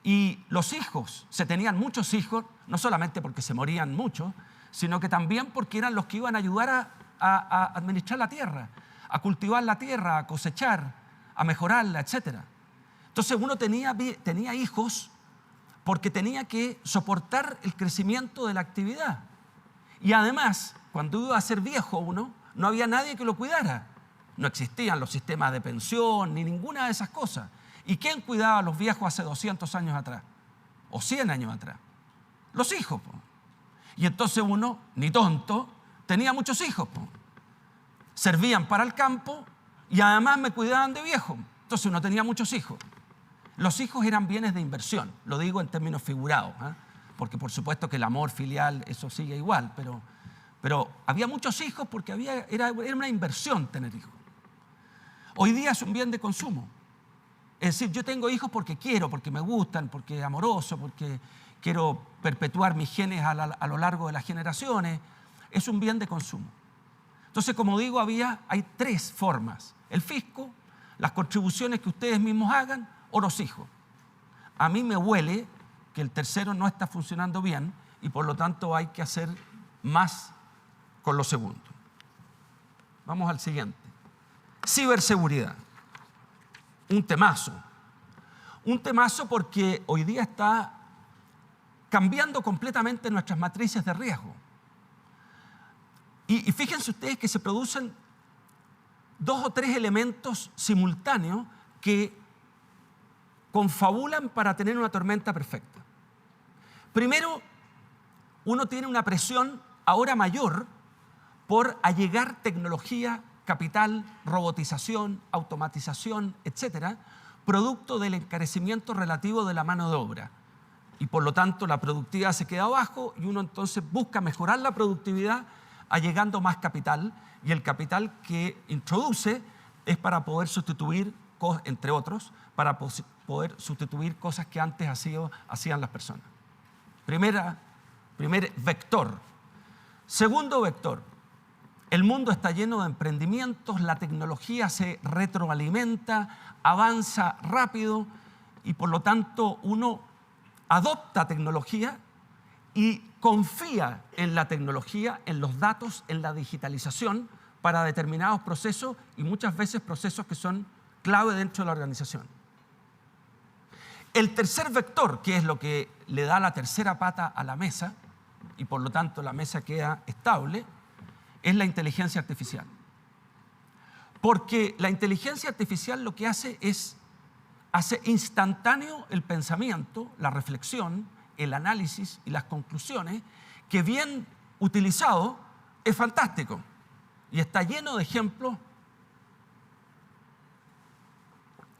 Y los hijos, se tenían muchos hijos, no solamente porque se morían muchos, sino que también porque eran los que iban a ayudar a administrar la tierra, a cultivar la tierra, a cosechar, a mejorarla, etc. Entonces uno tenía hijos porque tenía que soportar el crecimiento de la actividad. Y además, cuando iba a ser viejo uno, no había nadie que lo cuidara. No existían los sistemas de pensión ni ninguna de esas cosas. ¿Y quién cuidaba a los viejos hace 200 años atrás? ¿O 100 años atrás? Los hijos, po. Y entonces uno, ni tonto, tenía muchos hijos, po. Servían para el campo y además me cuidaban de viejo. Entonces uno tenía muchos hijos. Los hijos eran bienes de inversión, lo digo en términos figurados, porque por supuesto que el amor filial, eso sigue igual, pero había muchos hijos porque era una inversión tener hijos. Hoy día es un bien de consumo. Es decir, yo tengo hijos porque quiero, porque me gustan, porque es amoroso, porque quiero perpetuar mis genes a lo largo de las generaciones. Es un bien de consumo. Entonces, como digo, hay tres formas: el fisco, las contribuciones que ustedes mismos hagan o los hijos. A mí me huele que el tercero no está funcionando bien y por lo tanto hay que hacer más con lo segundo. Vamos al siguiente. Ciberseguridad. Un temazo. Un temazo porque hoy día está cambiando completamente nuestras matrices de riesgo. Y fíjense ustedes que se producen 2 o 3 elementos simultáneos que confabulan para tener una tormenta perfecta. Primero, uno tiene una presión ahora mayor por allegar tecnología, capital, robotización, automatización, etcétera, producto del encarecimiento relativo de la mano de obra. Y por lo tanto la productividad se queda abajo y uno entonces busca mejorar la productividad allegando más capital, y el capital que introduce es para poder sustituir, entre otros, para poder sustituir cosas que antes hacían las personas. Primer vector. Segundo vector. El mundo está lleno de emprendimientos, la tecnología se retroalimenta, avanza rápido y por lo tanto uno adopta tecnología y confía en la tecnología, en los datos, en la digitalización para determinados procesos y muchas veces procesos que son clave dentro de la organización. El tercer vector, que es lo que le da la tercera pata a la mesa, y por lo tanto la mesa queda estable, es la inteligencia artificial. Porque la inteligencia artificial lo que hace es hace instantáneo el pensamiento, la reflexión, el análisis y las conclusiones, que bien utilizado es fantástico. Y está lleno de ejemplos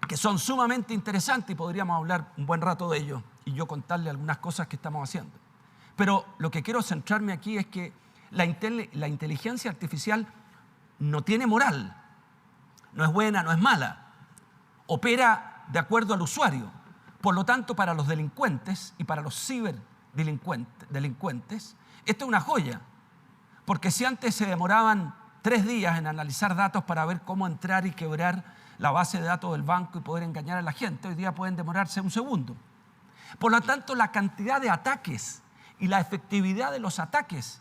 que son sumamente interesantes y podríamos hablar un buen rato de ellos y yo contarle algunas cosas que estamos haciendo. Pero lo que quiero centrarme aquí es que la inteligencia artificial no tiene moral, no es buena, no es mala, opera de acuerdo al usuario. Por lo tanto, para los delincuentes y para los ciberdelincuentes, esto es una joya, porque si antes se demoraban 3 días en analizar datos para ver cómo entrar y quebrar la base de datos del banco y poder engañar a la gente, hoy día pueden demorarse 1 segundo. Por lo tanto, la cantidad de ataques y la efectividad de los ataques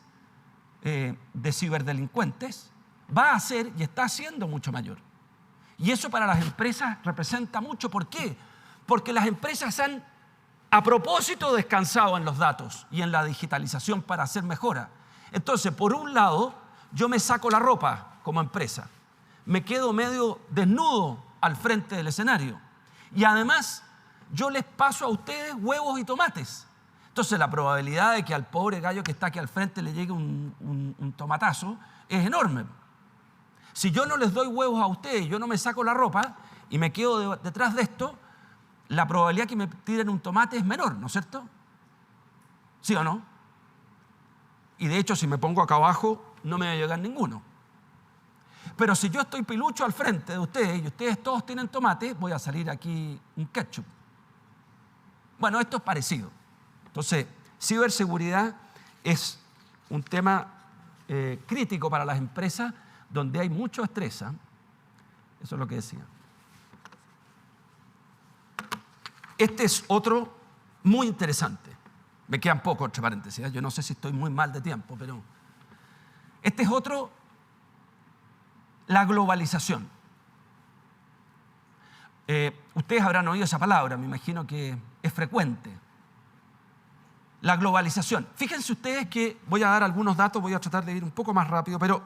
de ciberdelincuentes va a ser y está siendo mucho mayor. Y eso para las empresas representa mucho. ¿Por qué? Porque las empresas han, a propósito, descansado en los datos y en la digitalización para hacer mejora. Entonces, por un lado, yo me saco la ropa como empresa, me quedo medio desnudo al frente del escenario y además yo les paso a ustedes huevos y tomates. Entonces la probabilidad de que al pobre gallo que está aquí al frente le llegue un tomatazo es enorme. Si yo no les doy huevos a ustedes, yo no me saco la ropa y me quedo detrás de esto, la probabilidad que me tiren un tomate es menor, ¿no es cierto? ¿Sí o no? Y de hecho, si me pongo acá abajo, no me va a llegar ninguno. Pero si yo estoy pilucho al frente de ustedes y ustedes todos tienen tomate, voy a salir aquí un ketchup. Bueno, esto es parecido. Entonces, ciberseguridad es un tema crítico para las empresas donde hay mucho estrés. Eso es lo que decía. Este es otro muy interesante. Me quedan pocos, entre paréntesis. Yo no sé si estoy muy mal de tiempo, pero este es otro, la globalización. Ustedes habrán oído esa palabra, me imagino que es frecuente. La globalización. Fíjense ustedes que voy a dar algunos datos, voy a tratar de ir un poco más rápido, pero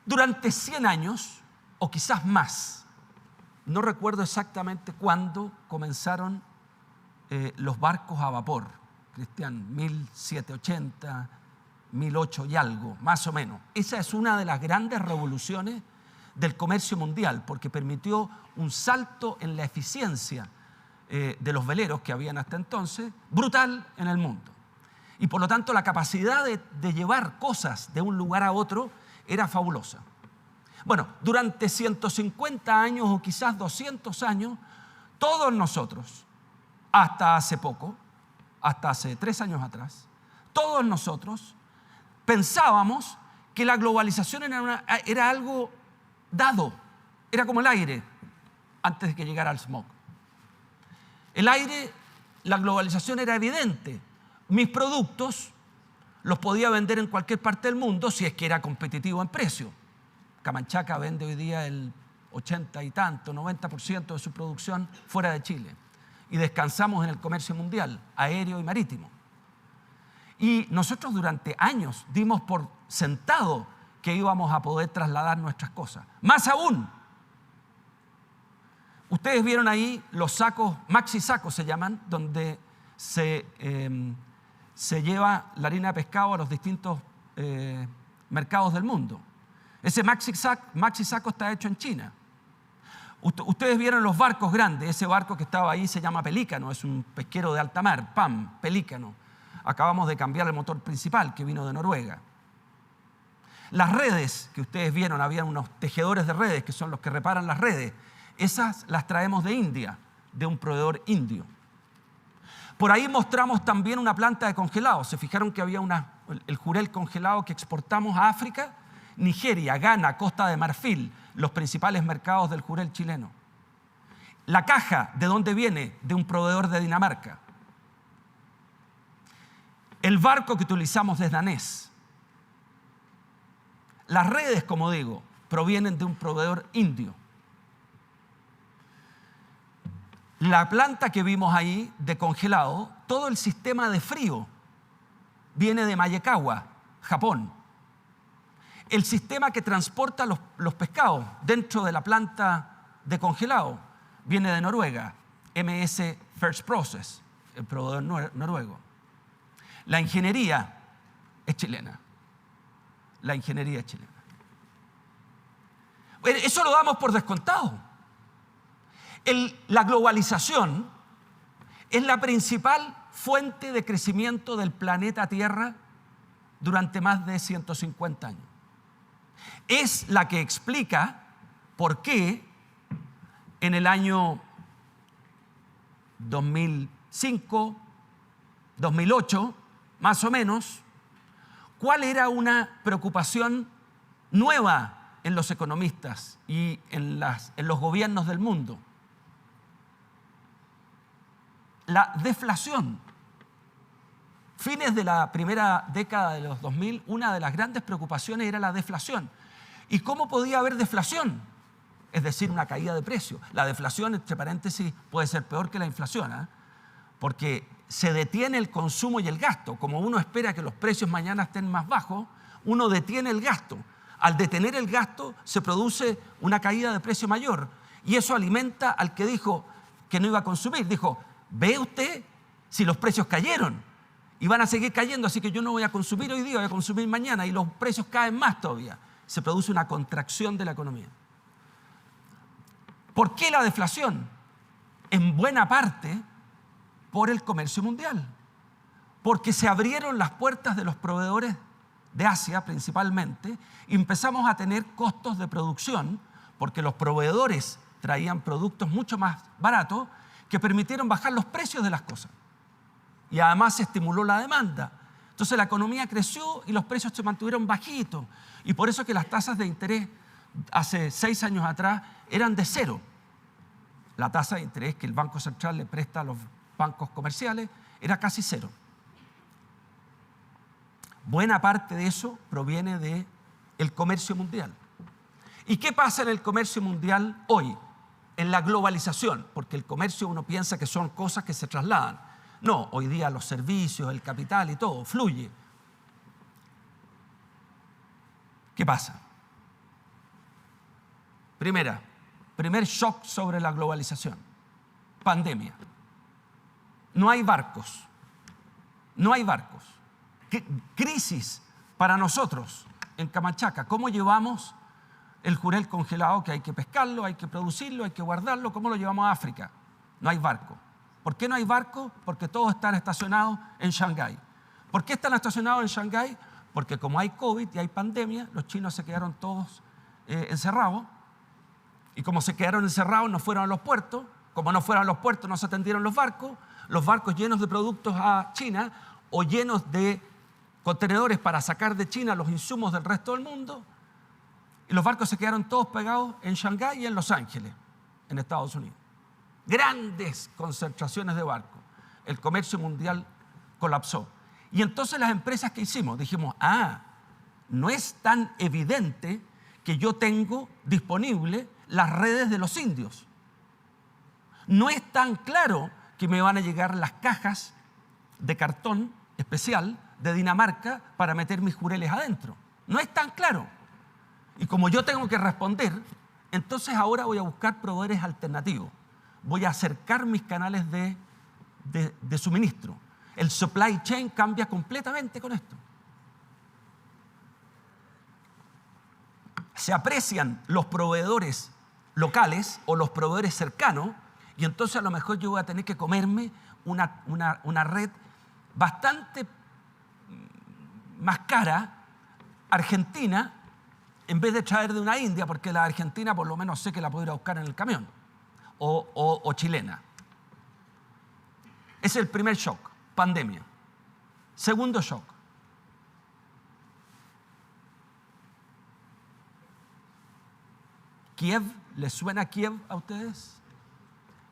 durante 100 años, o quizás más, no recuerdo exactamente cuándo comenzaron los barcos a vapor, Cristian, 1780, 1800 y algo, más o menos. Esa es una de las grandes revoluciones del comercio mundial, porque permitió un salto en la eficiencia de los veleros que habían hasta entonces, brutal en el mundo. Y por lo tanto la capacidad de llevar cosas de un lugar a otro era fabulosa. Bueno, durante 150 años o quizás 200 años, todos nosotros, hasta hace poco, hasta hace 3 años atrás, todos nosotros pensábamos que la globalización era algo dado, era como el aire antes de que llegara el smog. El aire, la globalización era evidente. Mis productos los podía vender en cualquier parte del mundo si es que era competitivo en precio. Camanchaca vende hoy día el 80 y tanto, 90% de su producción fuera de Chile. Y descansamos en el comercio mundial, aéreo y marítimo. Y nosotros durante años dimos por sentado que íbamos a poder trasladar nuestras cosas. Más aún, ustedes vieron ahí los sacos, maxi sacos se llaman, donde se lleva la harina de pescado a los distintos mercados del mundo. Ese maxi saco está hecho en China. Ustedes vieron los barcos grandes. Ese barco que estaba ahí se llama Pelícano, es un pesquero de alta mar, PAM, Pelícano. Acabamos de cambiar el motor principal que vino de Noruega. Las redes que ustedes vieron, había unos tejedores de redes que son los que reparan las redes. Esas las traemos de India, de un proveedor indio. Por ahí mostramos también una planta de congelado. Se fijaron que había el jurel congelado que exportamos a África, Nigeria, Ghana, Costa de Marfil, los principales mercados del jurel chileno. La caja, ¿de dónde viene? De un proveedor de Dinamarca. El barco que utilizamos es danés. Las redes, como digo, provienen de un proveedor indio. La planta que vimos ahí de congelado, todo el sistema de frío viene de Mayekawa, Japón. El sistema que transporta los pescados dentro de la planta de congelado viene de Noruega, MS First Process, el proveedor noruego. La ingeniería es chilena. La ingeniería es chilena. Eso lo damos por descontado. La globalización es la principal fuente de crecimiento del planeta Tierra durante más de 150 años. Es la que explica por qué en el año 2005, 2008, más o menos, cuál era una preocupación nueva en los economistas y en los gobiernos del mundo. La deflación. Fines de la primera década de los 2000, una de las grandes preocupaciones era la deflación. ¿Y cómo podía haber deflación? Es decir, una caída de precio. La deflación, entre paréntesis, puede ser peor que la inflación, ¿eh? Porque se detiene el consumo y el gasto. Como uno espera que los precios mañana estén más bajos, uno detiene el gasto. Al detener el gasto, se produce una caída de precio mayor. Y eso alimenta al que dijo que no iba a consumir. Dijo, ¿ve usted si los precios cayeron? Y van a seguir cayendo, así que yo no voy a consumir hoy día, voy a consumir mañana. Y los precios caen más todavía. Se produce una contracción de la economía. ¿Por qué la deflación? En buena parte por el comercio mundial. Porque se abrieron las puertas de los proveedores de Asia principalmente y empezamos a tener costos de producción porque los proveedores traían productos mucho más baratos que permitieron bajar los precios de las cosas. Y además se estimuló la demanda. Entonces la economía creció y los precios se mantuvieron bajitos. Y por eso que las tasas de interés hace 6 años atrás eran de 0. La tasa de interés que el Banco Central le presta a los bancos comerciales era casi 0. Buena parte de eso proviene del comercio mundial. ¿Y qué pasa en el comercio mundial hoy? En la globalización, porque el comercio uno piensa que son cosas que se trasladan. No, hoy día los servicios, el capital y todo fluye. ¿Qué pasa? Primer shock sobre la globalización. Pandemia. No hay barcos. No hay barcos. Crisis para nosotros en Camanchaca. ¿Cómo llevamos el jurel congelado que hay que pescarlo, hay que producirlo, hay que guardarlo? ¿Cómo lo llevamos a África? No hay barco. ¿Por qué no hay barco? Porque todos están estacionados en Shanghái. ¿Por qué están estacionados en Shanghái? Porque como hay COVID y hay pandemia, los chinos se quedaron todos encerrados. Y como se quedaron encerrados, no fueron a los puertos. Como no fueron a los puertos, no se atendieron los barcos llenos de productos a China o llenos de contenedores para sacar de China los insumos del resto del mundo. Y los barcos se quedaron todos pegados en Shanghái y en Los Ángeles, en Estados Unidos. Grandes concentraciones de barcos. El comercio mundial colapsó. Y entonces las empresas que hicimos, dijimos, no es tan evidente que yo tengo disponible las redes de los indios. No es tan claro que me van a llegar las cajas de cartón especial de Dinamarca para meter mis jureles adentro. No es tan claro. Y como yo tengo que responder, entonces ahora voy a buscar proveedores alternativos. Voy a acercar mis canales de suministro. El supply chain cambia completamente con esto. Se aprecian los proveedores locales o los proveedores cercanos y entonces a lo mejor yo voy a tener que comerme una red bastante más cara, argentina, en vez de traer de una India, porque la argentina por lo menos sé que la puedo ir a buscar en el camión, o chilena. Ese es el primer shock, pandemia. Segundo shock. Kiev, ¿les suena Kiev a ustedes?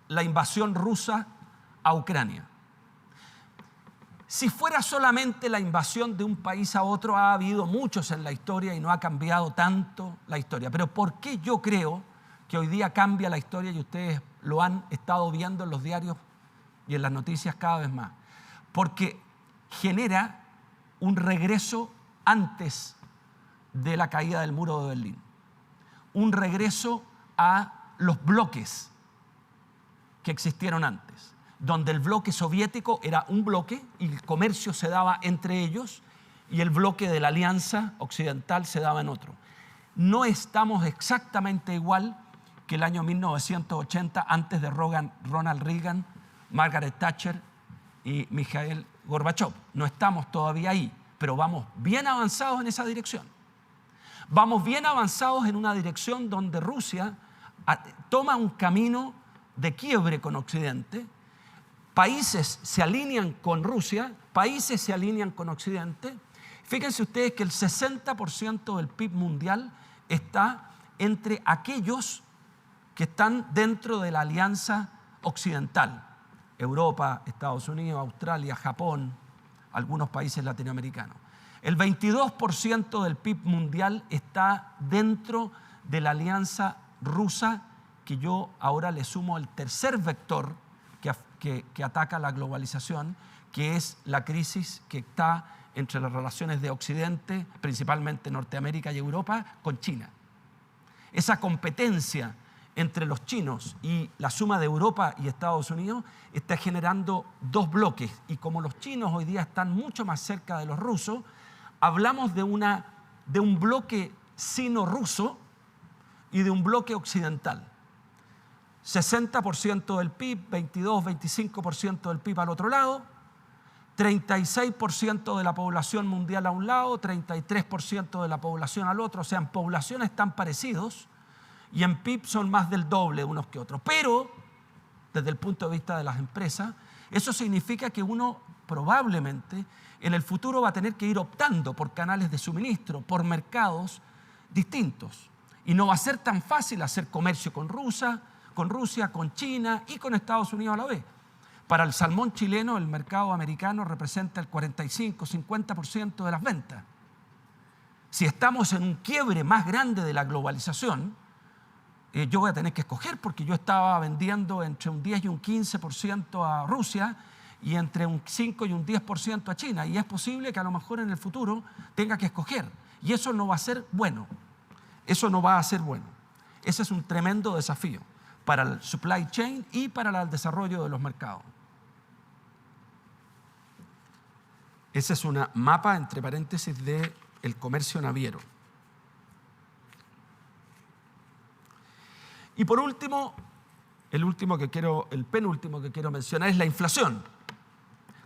La invasión rusa a Ucrania. Si fuera solamente la invasión de un país a otro, ha habido muchos en la historia y no ha cambiado tanto la historia. Pero ¿por qué yo creo que hoy día cambia la historia y ustedes lo han estado viendo en los diarios y en las noticias cada vez más. Porque genera un regreso antes de la caída del muro de Berlín. Un regreso a los bloques que existieron antes, donde el bloque soviético era un bloque y el comercio se daba entre ellos y el bloque de la Alianza Occidental se daba en otro. No estamos exactamente igual que el año 1980, antes de Ronald Reagan, Margaret Thatcher y Mikhail Gorbachev. No estamos todavía ahí, pero vamos bien avanzados en esa dirección. Vamos bien avanzados en una dirección donde Rusia toma un camino de quiebre con Occidente. Países se alinean con Rusia, países se alinean con Occidente. Fíjense ustedes que el 60% del PIB mundial está entre aquellos que están dentro de la alianza occidental. Europa, Estados Unidos, Australia, Japón, algunos países latinoamericanos. El 22% del PIB mundial está dentro de la alianza rusa, que yo ahora le sumo el tercer vector que ataca la globalización, que es la crisis que está entre las relaciones de Occidente, principalmente Norteamérica y Europa, con China. Esa competencia entre los chinos y la suma de Europa y Estados Unidos está generando dos bloques. Y como los chinos hoy día están mucho más cerca de los rusos, hablamos de un bloque sino-ruso y de un bloque occidental. 60% del PIB, 22-25% del PIB al otro lado, 36% de la población mundial a un lado, 33% de la población al otro. O sea, en población están parecidos y en PIB son más del doble unos que otros. Pero, desde el punto de vista de las empresas, eso significa que uno probablemente en el futuro va a tener que ir optando por canales de suministro, por mercados distintos. Y no va a ser tan fácil hacer comercio con Rusia, con China y con Estados Unidos a la vez. Para el salmón chileno, el mercado americano representa el 45-50% de las ventas. Si estamos en un quiebre más grande de la globalización, yo voy a tener que escoger, porque yo estaba vendiendo entre un 10 y un 15% a Rusia y entre un 5 y un 10% a China. Y es posible que a lo mejor en el futuro tenga que escoger. Y eso no va a ser bueno. Eso no va a ser bueno. Ese es un tremendo desafío para el supply chain y para el desarrollo de los mercados. Ese es un mapa, entre paréntesis, del comercio naviero. Y por último, el penúltimo que quiero mencionar es la inflación.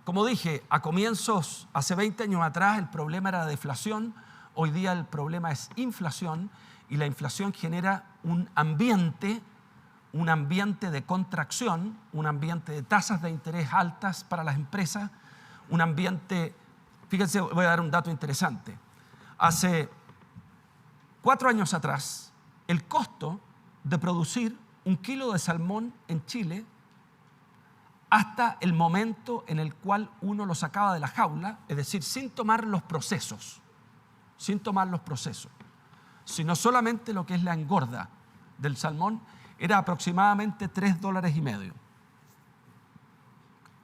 Como dije, hace 20 años atrás, el problema era la deflación. Hoy día el problema es inflación, y la inflación genera un ambiente de contracción, un ambiente de tasas de interés altas para las empresas, un ambiente, fíjense, voy a dar un dato interesante. Hace 4 años atrás, el costo de producir un kilo de salmón en Chile, hasta el momento en el cual uno lo sacaba de la jaula, es decir, sin tomar los procesos, sino solamente lo que es la engorda del salmón, era aproximadamente $3.50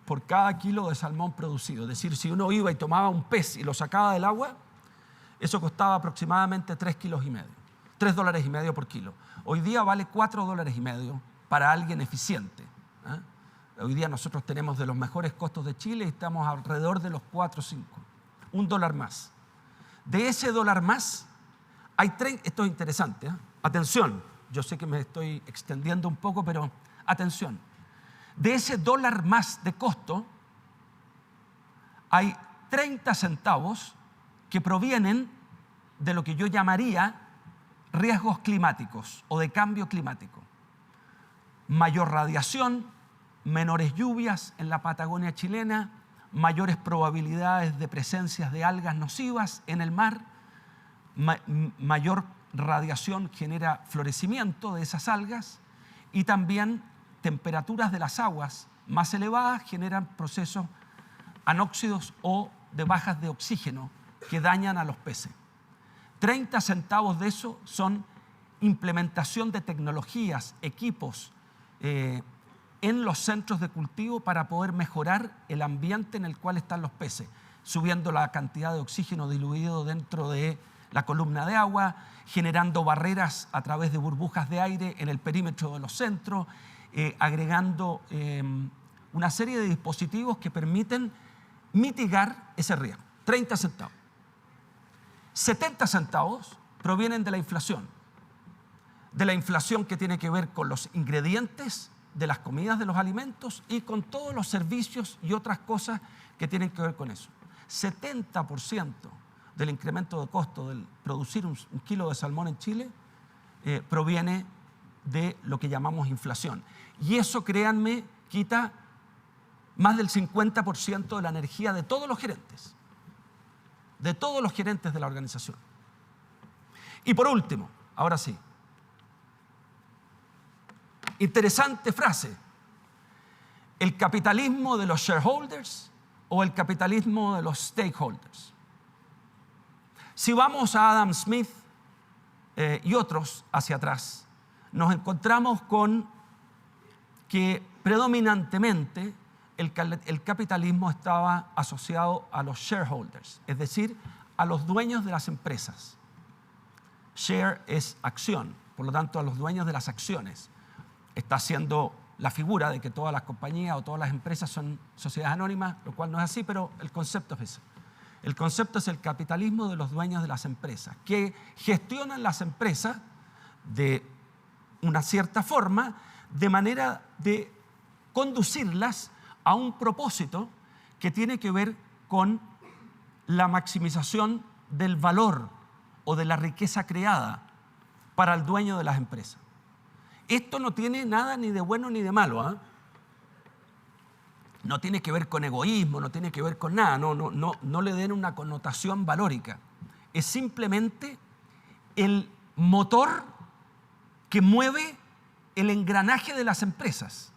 por cada kilo de salmón producido. Es decir, si uno iba y tomaba un pez y lo sacaba del agua, eso costaba aproximadamente $3.50 por kilo. Hoy día vale $4.50 para alguien eficiente. Hoy día nosotros tenemos de los mejores costos de Chile y estamos alrededor de los 4 o 5. $1 más. De ese $1 más, esto es interesante. Atención, yo sé que me estoy extendiendo un poco, pero atención. De ese $1 más de costo, hay 30 centavos que provienen de lo que yo llamaría riesgos climáticos o de cambio climático. Mayor radiación, menores lluvias en la Patagonia chilena, mayores probabilidades de presencias de algas nocivas en el mar, mayor radiación genera florecimiento de esas algas, y también temperaturas de las aguas más elevadas generan procesos anóxidos o de bajas de oxígeno que dañan a los peces. 30 centavos de eso son implementación de tecnologías, equipos en los centros de cultivo para poder mejorar el ambiente en el cual están los peces, subiendo la cantidad de oxígeno diluido dentro de la columna de agua, generando barreras a través de burbujas de aire en el perímetro de los centros, agregando una serie de dispositivos que permiten mitigar ese riesgo. 30 centavos. 70 centavos provienen de la inflación que tiene que ver con los ingredientes de las comidas, de los alimentos y con todos los servicios y otras cosas que tienen que ver con eso. 70% del incremento de costo del producir un kilo de salmón en Chile proviene de lo que llamamos inflación. Y eso, créanme, quita más del 50% de la energía de todos los gerentes de la organización. Y por último, ahora sí, interesante frase: ¿el capitalismo de los shareholders o el capitalismo de los stakeholders? Si vamos a Adam Smith y otros hacia atrás, nos encontramos con que predominantemente el capitalismo estaba asociado a los shareholders, es decir, a los dueños de las empresas. Share es acción, por lo tanto a los dueños de las acciones. Está haciendo la figura de que todas las compañías o todas las empresas son sociedades anónimas, lo cual no es así, pero el concepto es ese. El concepto es el capitalismo de los dueños de las empresas, que gestionan las empresas de una cierta forma, de manera de conducirlas a un propósito que tiene que ver con la maximización del valor o de la riqueza creada para el dueño de las empresas. Esto no tiene nada ni de bueno ni de malo, ¿eh? No tiene que ver con egoísmo, no tiene que ver con nada, no le den una connotación valórica. Es simplemente el motor que mueve el engranaje de las empresas.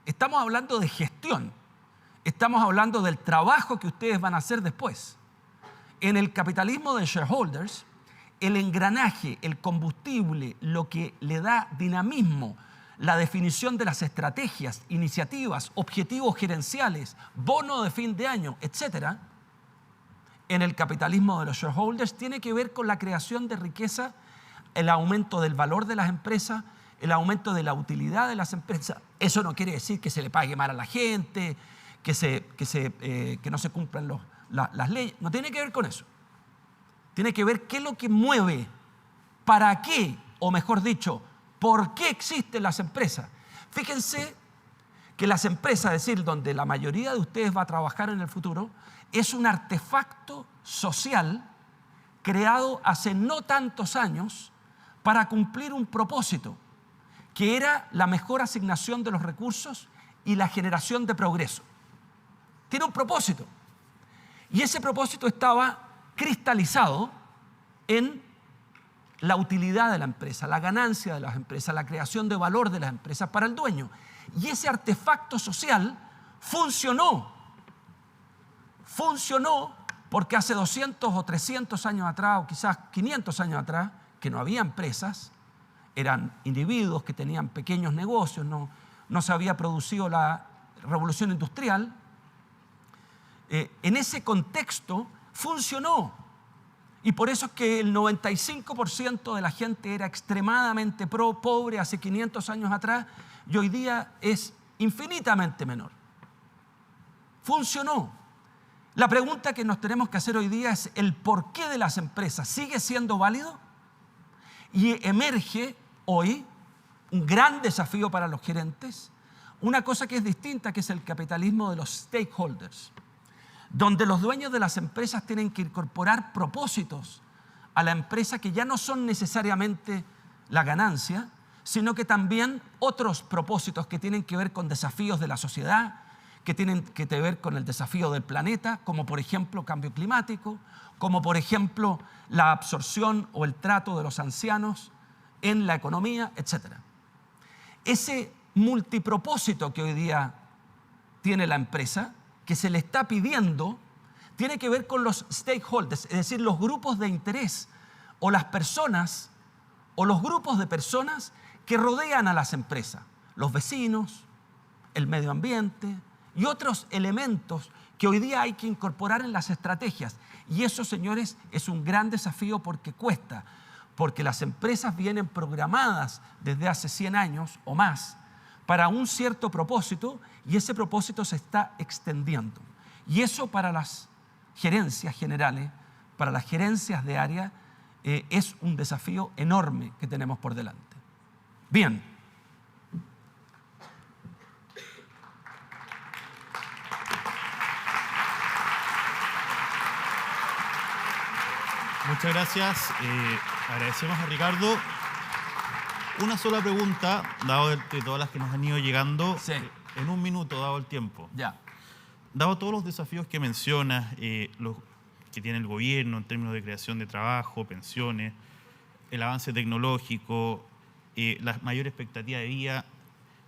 Estamos hablando de gestión, estamos hablando del trabajo que ustedes van a hacer después. En el capitalismo de shareholders, el engranaje, el combustible, lo que le da dinamismo, la definición de las estrategias, iniciativas, objetivos gerenciales, bono de fin de año, etc., en el capitalismo de los shareholders tiene que ver con la creación de riqueza, el aumento del valor de las empresas, el aumento de la utilidad de las empresas. Eso no quiere decir que se le pague mal a la gente, que no se cumplan las leyes. No tiene que ver con eso. Tiene que ver qué es lo que mueve, para qué, o mejor dicho, por qué existen las empresas. Fíjense que las empresas, es decir, donde la mayoría de ustedes va a trabajar en el futuro, es un artefacto social creado hace no tantos años para cumplir un propósito, que era la mejor asignación de los recursos y la generación de progreso. Tiene un propósito. Y ese propósito estaba cristalizado en la utilidad de la empresa, la ganancia de las empresas, la creación de valor de las empresas para el dueño. Y ese artefacto social funcionó. Funcionó porque hace 200 o 300 años atrás, o quizás 500 años atrás, que no había empresas, eran individuos que tenían pequeños negocios, no se había producido la revolución industrial. En ese contexto funcionó. Y por eso es que el 95% de la gente era extremadamente pobre hace 500 años atrás y hoy día es infinitamente menor. Funcionó. La pregunta que nos tenemos que hacer hoy día es el porqué de las empresas. ¿Sigue siendo válido? Y emerge hoy un gran desafío para los gerentes, una cosa que es distinta, que es el capitalismo de los stakeholders, donde los dueños de las empresas tienen que incorporar propósitos a la empresa que ya no son necesariamente la ganancia, sino que también otros propósitos que tienen que ver con desafíos de la sociedad, que tienen que ver con el desafío del planeta, como por ejemplo cambio climático, como por ejemplo la absorción o el trato de los ancianos en la economía, etc. Ese multipropósito que hoy día tiene la empresa, que se le está pidiendo, tiene que ver con los stakeholders, es decir, los grupos de interés o las personas o los grupos de personas que rodean a las empresas, los vecinos, el medio ambiente y otros elementos que hoy día hay que incorporar en las estrategias. Y eso, señores, es un gran desafío porque cuesta, porque las empresas vienen programadas desde hace 100 años o más para un cierto propósito y ese propósito se está extendiendo. Y eso para las gerencias generales, para las gerencias de área, es un desafío enorme que tenemos por delante. Bien. Muchas gracias. Agradecemos a Ricardo. Una sola pregunta, dado de todas las que nos han ido llegando, Sí. En un minuto, dado el tiempo. Ya. Dado todos los desafíos que mencionas, los que tiene el gobierno en términos de creación de trabajo, pensiones, el avance tecnológico, la mayor expectativa de vida,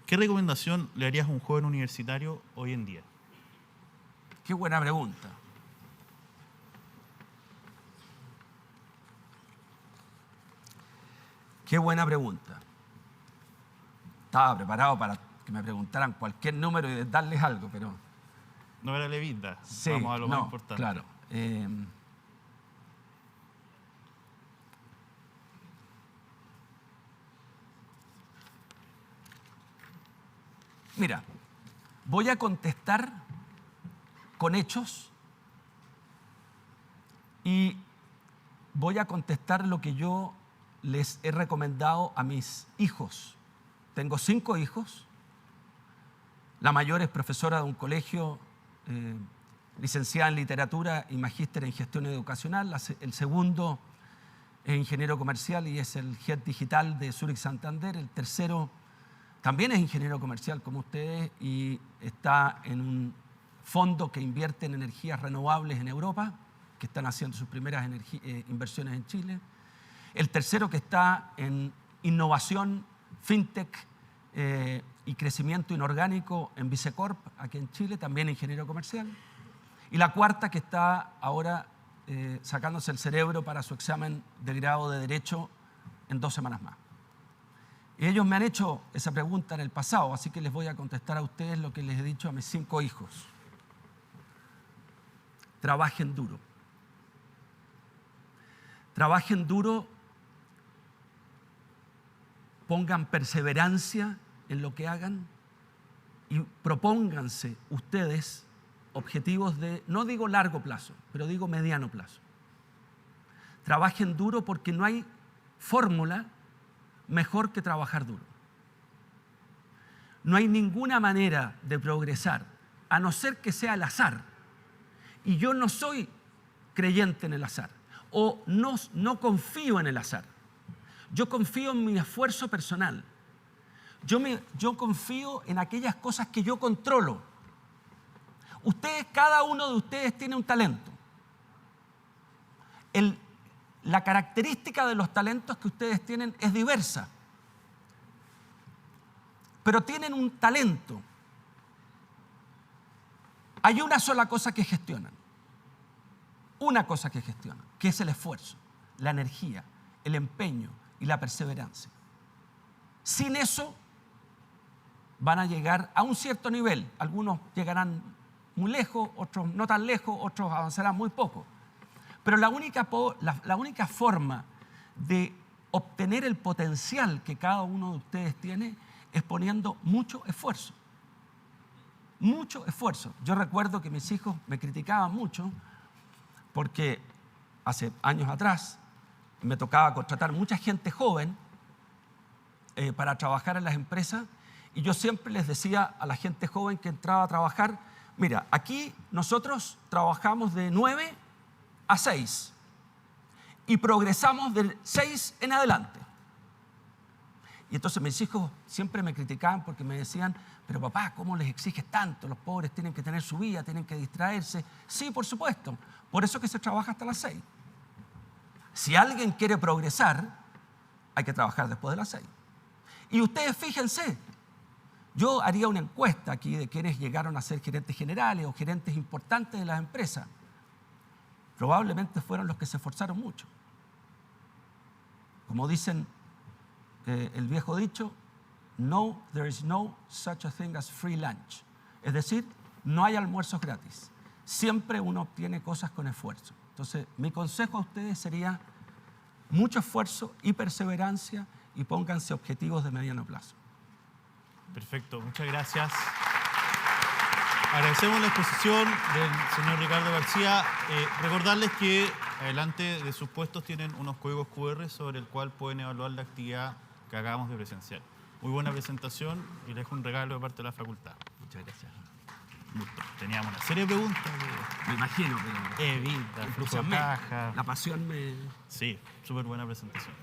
¿qué recomendación le harías a un joven universitario hoy en día? Qué buena pregunta. Qué buena pregunta. Estaba preparado para que me preguntaran cualquier número y darles algo, pero... No era levita, Sí, vamos a lo más no, importante. claro. Mira, voy a contestar con hechos y voy a contestar lo que yo les he recomendado a mis hijos. Tengo 5 hijos. La mayor es profesora de un colegio, licenciada en literatura y magíster en gestión educacional. El segundo es ingeniero comercial y es el head digital de Zurich Santander. El tercero también es ingeniero comercial como ustedes y está en un fondo que invierte en energías renovables en Europa, que están haciendo sus primeras inversiones en Chile. El tercero que está en innovación, fintech y crecimiento inorgánico en Vicecorp, aquí en Chile, también ingeniero comercial. Y la cuarta que está ahora sacándose el cerebro para su examen de grado de Derecho en 2 semanas más. Y ellos me han hecho esa pregunta en el pasado, así que les voy a contestar a ustedes lo que les he dicho a mis 5 hijos. Trabajen duro. Trabajen duro, pongan perseverancia en lo que hagan y propónganse ustedes objetivos de, no digo largo plazo, pero digo mediano plazo. Trabajen duro porque no hay fórmula mejor que trabajar duro. No hay ninguna manera de progresar, a no ser que sea el azar. Y yo no soy creyente en el azar, o no confío en el azar. Yo confío en mi esfuerzo personal. Yo confío en aquellas cosas que yo controlo. Cada uno de ustedes tiene un talento. La característica de los talentos que ustedes tienen es diversa. Pero tienen un talento. Hay una sola cosa que gestionan. Una cosa que gestionan, que es el esfuerzo, la energía, el empeño y la perseverancia. Sin eso van a llegar a un cierto nivel. Algunos llegarán muy lejos, otros no tan lejos, otros avanzarán muy poco. Pero la única forma de obtener el potencial que cada uno de ustedes tiene es poniendo mucho esfuerzo. Mucho esfuerzo. Yo recuerdo que mis hijos me criticaban mucho porque hace años atrás me tocaba contratar mucha gente joven para trabajar en las empresas y yo siempre les decía a la gente joven que entraba a trabajar, mira, aquí nosotros trabajamos de 9 a 6 y progresamos de 6 en adelante. Y entonces mis hijos siempre me criticaban porque me decían, pero papá, ¿cómo les exiges tanto? Los pobres tienen que tener su vida, tienen que distraerse. Sí, por supuesto. Por eso que se trabaja hasta las 6. Si alguien quiere progresar, hay que trabajar después de las 6. Y ustedes fíjense, yo haría una encuesta aquí de quienes llegaron a ser gerentes generales o gerentes importantes de las empresas. Probablemente fueron los que se esforzaron mucho. Como dicen el viejo dicho, no, there is no such a thing as free lunch. Es decir, no hay almuerzos gratis. Siempre uno obtiene cosas con esfuerzo. Entonces, mi consejo a ustedes sería mucho esfuerzo y perseverancia y pónganse objetivos de mediano plazo. Perfecto, muchas gracias. Agradecemos la exposición del señor Ricardo García. Recordarles que adelante de sus puestos tienen unos códigos QR sobre el cual pueden evaluar la actividad que acabamos de presenciar. Muy buena presentación y les dejo un regalo de parte de la facultad. Muchas gracias. Gusto. Teníamos una serie de preguntas. Me imagino, pero Evita, flujo de caja. la pasión me... Sí, súper buena presentación.